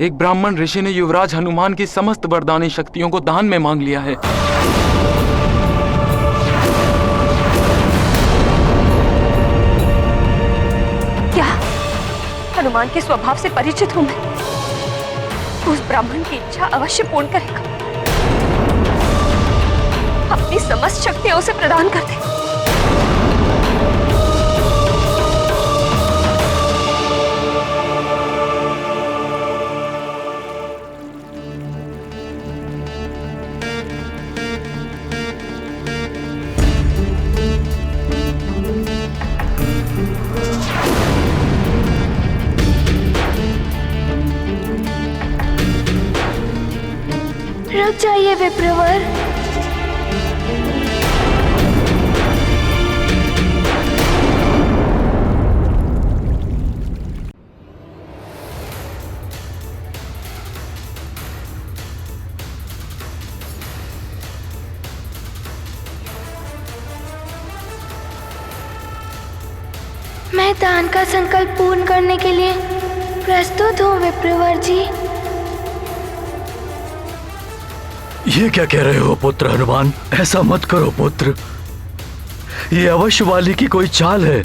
एक ब्राह्मण ऋषि ने युवराज हनुमान की समस्त वरदानी शक्तियों को दान में मांग लिया है। क्या हनुमान के स्वभाव से परिचित हूं मैं? उस ब्राह्मण की इच्छा अवश्य पूर्ण करेगा। अपनी समस्त शक्तियां उसे प्रदान कर दे। रुक जाइए विप्रवर। मैं दान का संकल्प पूर्ण करने के लिए प्रस्तुत हूँ विप्रवर जी। ये क्या कह रहे हो पुत्र हनुमान? ऐसा मत करो पुत्र, ये अवश्य वाली की कोई चाल है।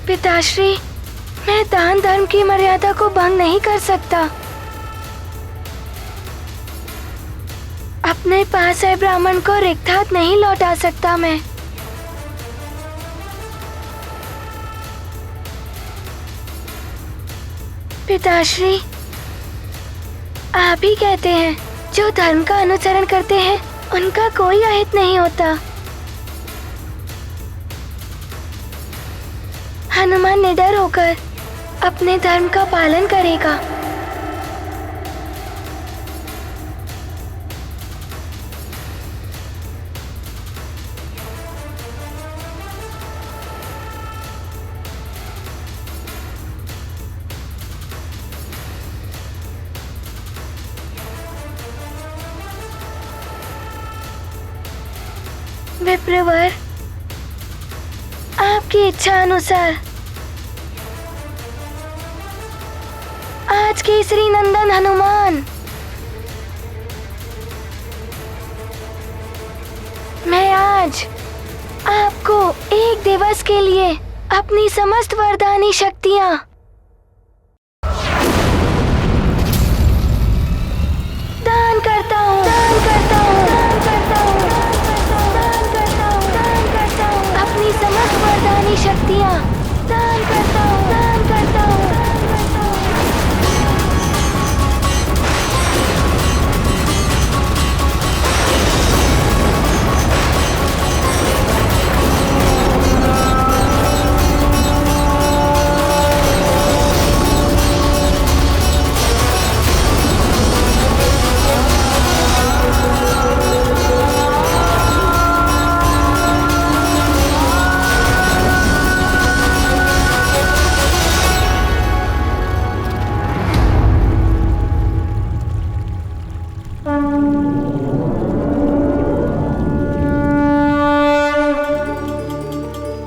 पिताश्री, मैं दान धर्म की मर्यादा को भंग नहीं कर सकता। अपने पास आए ब्राह्मण को रिक्त हाथ नहीं लौटा सकता मैं। पिताश्री, आप ही कहते हैं जो धर्म का अनुसरण करते हैं उनका कोई अहित नहीं होता। हनुमान निडर होकर अपने धर्म का पालन करेगा। विप्रवर, आपकी इच्छा अनुसार आज केसरी नंदन हनुमान, मैं आज आपको एक दिवस के लिए अपनी समस्त वरदानी शक्तियाँ दान करता हूँ, दान करता हूँ, दान करता हूँ, दान करता हूँ, दान करता हूँ, अपनी समस्त वरदानी शक्तियाँ दान करता हूँ, दान करता हूँ, दान करता हूँ।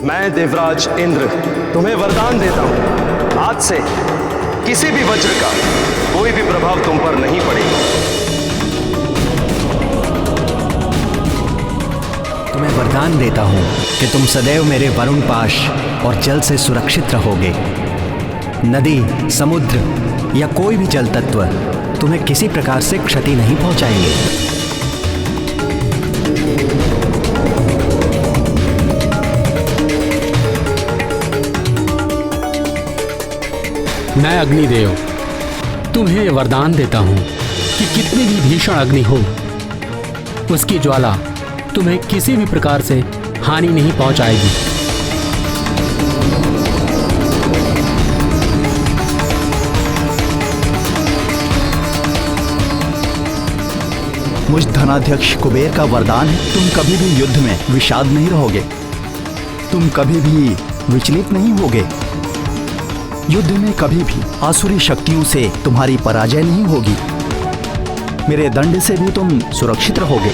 मैं देवराज इंद्र तुम्हें वरदान देता हूं, आज से किसी भी वज्र का कोई भी प्रभाव तुम पर नहीं पड़ेगा। तुम्हें वरदान देता हूं कि तुम सदैव मेरे वरुण पाश और जल से सुरक्षित रहोगे। नदी, समुद्र या कोई भी जल तत्व तुम्हें किसी प्रकार से क्षति नहीं पहुंचाएंगे। मैं अग्निदेव तुम्हें वरदान देता हूँ कि कितनी भी भीषण अग्नि हो, उसकी ज्वाला तुम्हें किसी भी प्रकार से हानि नहीं पहुंचाएगी। मुझ धनाध्यक्ष कुबेर का वरदान है, तुम कभी भी युद्ध में विषाद नहीं रहोगे, तुम कभी भी विचलित नहीं होगे, युद्ध में कभी भी आसुरी शक्तियों से तुम्हारी पराजय नहीं होगी, मेरे दंड से भी तुम सुरक्षित रहोगे।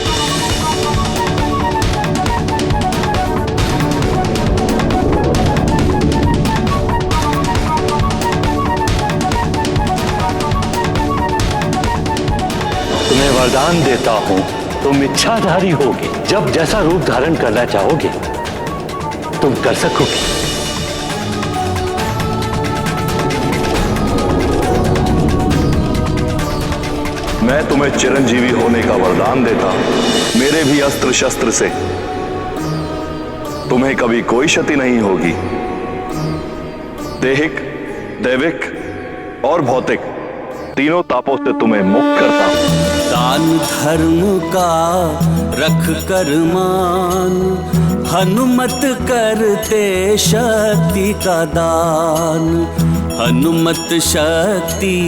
तुम्हें वरदान देता हूं, तुम इच्छाधारी होगे। जब जैसा रूप धारण करना चाहोगे तुम कर सकोगे। मैं तुम्हें चिरंजीवी होने का वरदान देता हूं। मेरे भी अस्त्र शस्त्र से तुम्हें कभी कोई क्षति नहीं होगी। दैहिक, दैविक और भौतिक तीनों तापों से तुम्हें मुक्त करता हूं। दान धर्म का रख कर मान, हनुमत करते शक्ति का दान। हनुमत शक्ति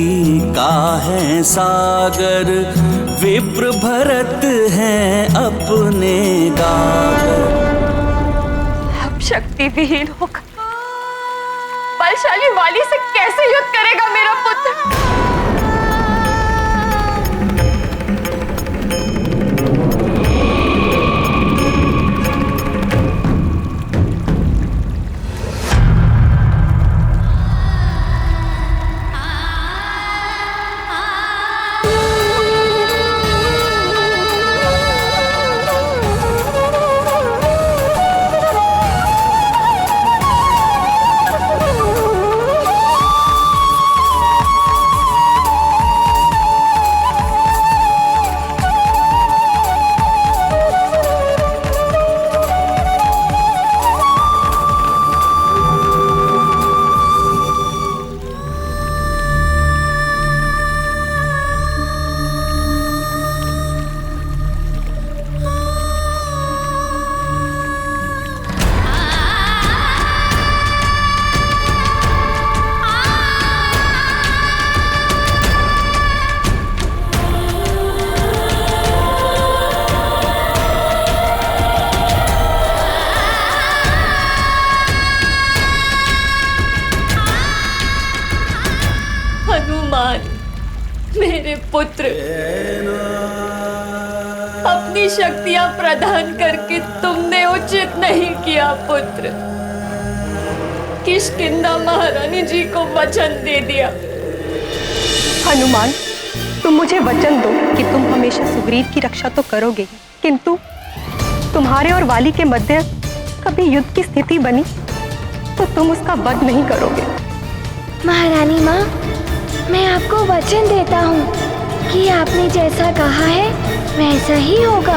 का है सागर, विप्र भरत हैं अपने गागर। अब शक्ति विहीन होकर बलशाली वाली से कैसे युद्ध करेगा मेरा पुत्र? मेरे पुत्र, अपनी शक्तियां प्रदान करके तुमने उचित नहीं किया पुत्र। किष्किंधा महारानी जी को वचन दे दिया। हनुमान, तुम मुझे वचन दो कि तुम हमेशा सुग्रीव की रक्षा तो करोगे, किंतु तुम्हारे और वाली के मध्य कभी युद्ध की स्थिति बनी तो तुम उसका वध नहीं करोगे। महारानी माँ, मैं आपको वचन देता हूँ कि आपने जैसा कहा है वैसा ही होगा।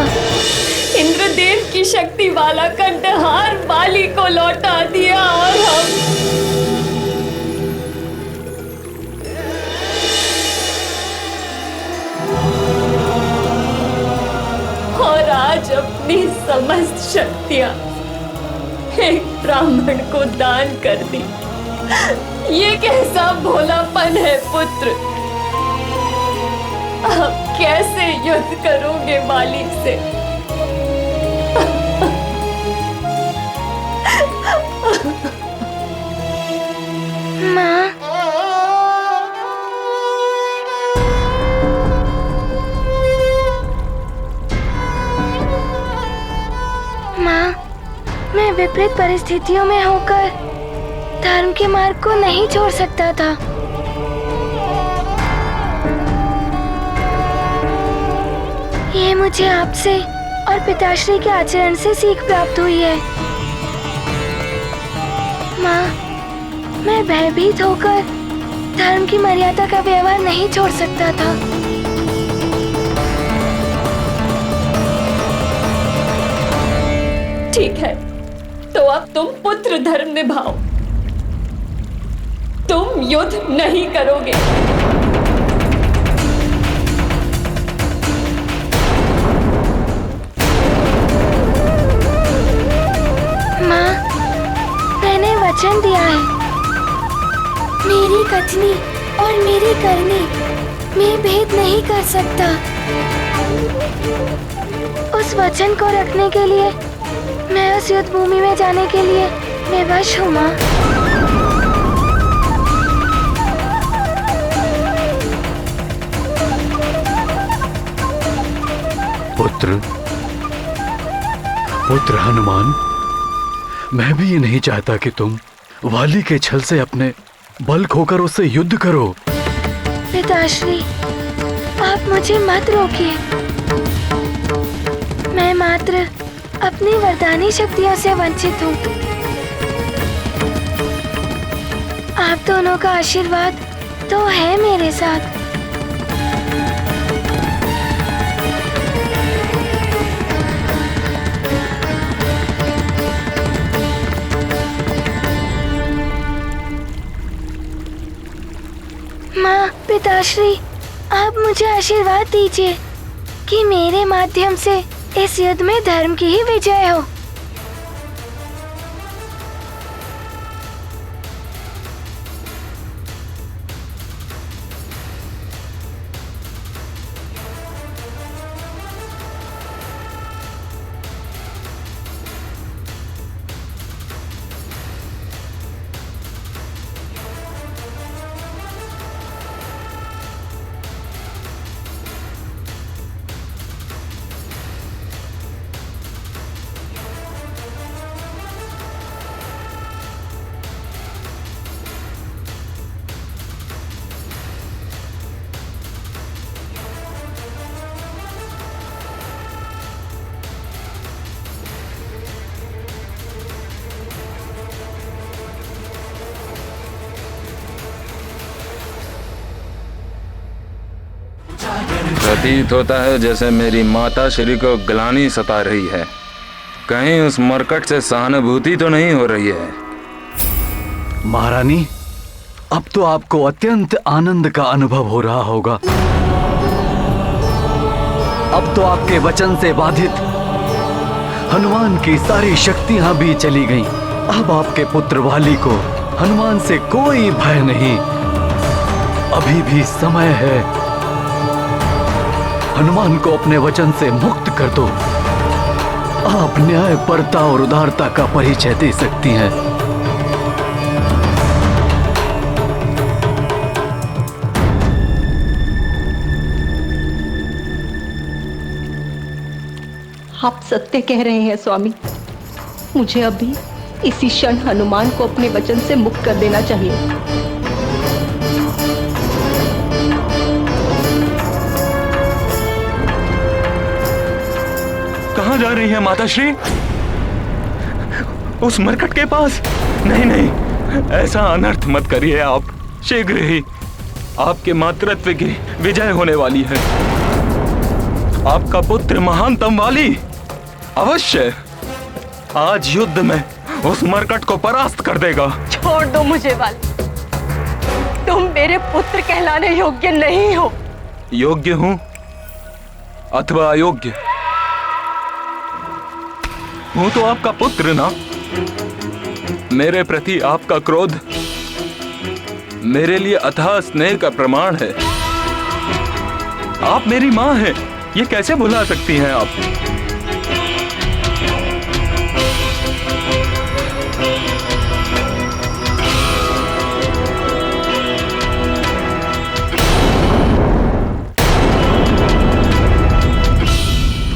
इंद्रदेव की शक्ति वाला कंठहार वाली को लौटा दिया और आज अपनी समस्त शक्तियां एक ब्राह्मण को दान कर दी। ये कैसा भोलापन है पुत्र? आप कैसे युद्ध करोगे वाली से? माँ, मैं विपरीत परिस्थितियों में होकर धर्म के मार्ग को नहीं छोड़ सकता था। ये मुझे आपसे और पिताश्री के आचरण से सीख प्राप्त हुई है। माँ, मैं भयभीत होकर धर्म की मर्यादा का व्यवहार नहीं छोड़ सकता था। ठीक है, तो अब तुम पुत्र धर्म निभाओ। तुम युद्ध नहीं करोगे। माँ, मैंने वचन दिया है। मेरी कथनी और मेरी करनी में भेद नहीं कर सकता। उस वचन को रखने के लिए मैं उस युद्ध भूमि में जाने के लिए विवश हूँ माँ। पुत्र हनुमान, मैं भी ये नहीं चाहता कि तुम वाली के छल से अपने बल खोकर उससे युद्ध करो। पिताश्री, आप मुझे मत रोकिए। मैं मात्र अपनी वरदानी शक्तियों से वंचित हूँ। आप दोनों का आशीर्वाद तो है मेरे साथ। माँ, पिताश्री, आप मुझे आशीर्वाद दीजिए कि मेरे माध्यम से इस युद्ध में धर्म की ही विजय हो। प्रतीत होता है जैसे मेरी माता श्री को ग्लानि सता रही है। कहीं उस मरकट से सहानुभूति तो नहीं हो रही है। महारानी, अब तो आपको अत्यंत आनंद का अनुभव हो रहा होगा। अब तो आपके वचन से बाधित हनुमान की सारी शक्तियां भी चली गईं। अब आपके पुत्र वाली को हनुमान से कोई भय नहीं। अभी भी समय है। हनुमान को अपने वचन से मुक्त कर दो। आप न्यायपरता और उदारता का परिचय दे सकती हैं। आप सत्य कह रहे हैं स्वामी। मुझे अभी इसी क्षण हनुमान को अपने वचन से मुक्त कर देना चाहिए। कहाँ जा रही है माताश्री? उस मरकट के पास? नहीं नहीं, ऐसा अनर्थ मत करिए आप। शीघ्र ही आपके मातृत्व की विजय होने वाली है। आपका पुत्र महानतम वाली अवश्य आज युद्ध में उस मरकट को परास्त कर देगा। छोड़ दो मुझे वाली। तुम मेरे पुत्र कहलाने योग्य नहीं हो। योग्य हूं अथवा अयोग्य हूं तो आपका पुत्र ना। मेरे प्रति आपका क्रोध मेरे लिए अथाह स्नेह का प्रमाण है। आप मेरी मां हैं, ये कैसे भुला सकती हैं आप?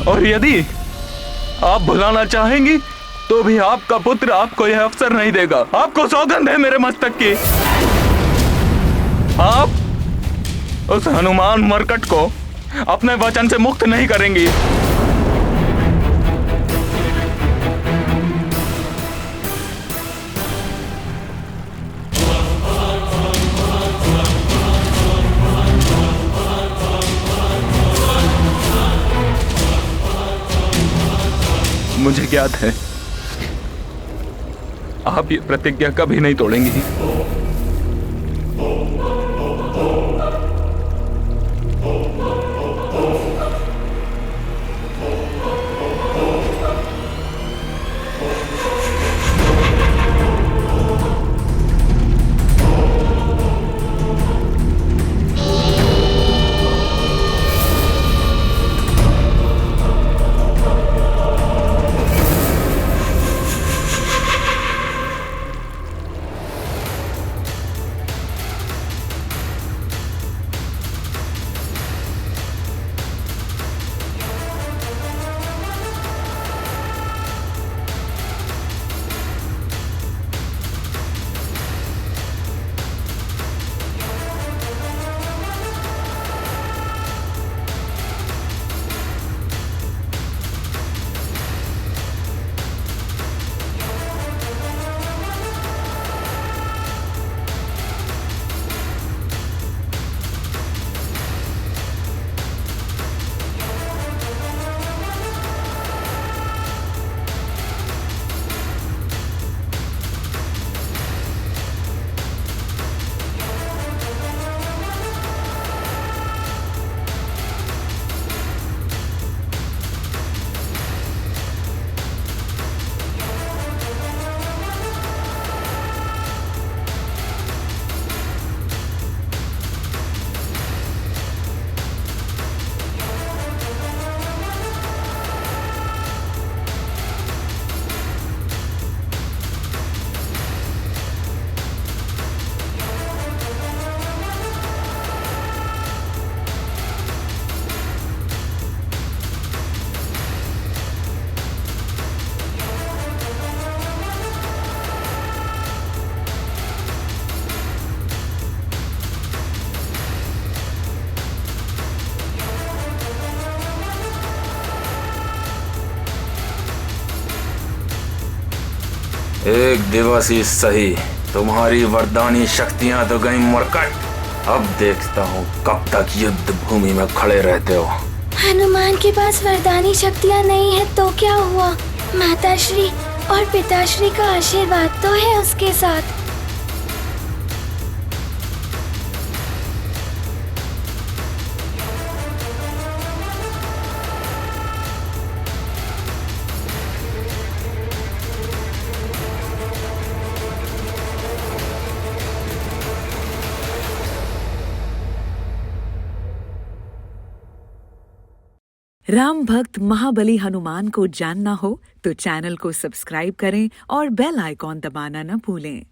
और यदि आप भुलाना चाहेंगी तो भी आपका पुत्र आपको यह अवसर नहीं देगा। आपको सौगंध है मेरे मस्तक की। आप उस हनुमान मरकट को अपने वचन से मुक्त नहीं करेंगी। मुझे ज्ञात है आप ये प्रतिज्ञा कभी नहीं तोड़ेंगी। एक दिवस ही सही, तुम्हारी वरदानी शक्तियां तो गई मरकट। अब देखता हूँ कब तक युद्ध भूमि में खड़े रहते हो। हनुमान के पास वरदानी शक्तियाँ नहीं है तो क्या हुआ? माताश्री और पिताश्री का आशीर्वाद तो है उसके साथ। राम भक्त महाबली हनुमान को जानना हो तो चैनल को सब्सक्राइब करें और बेल आइकॉन दबाना न भूलें।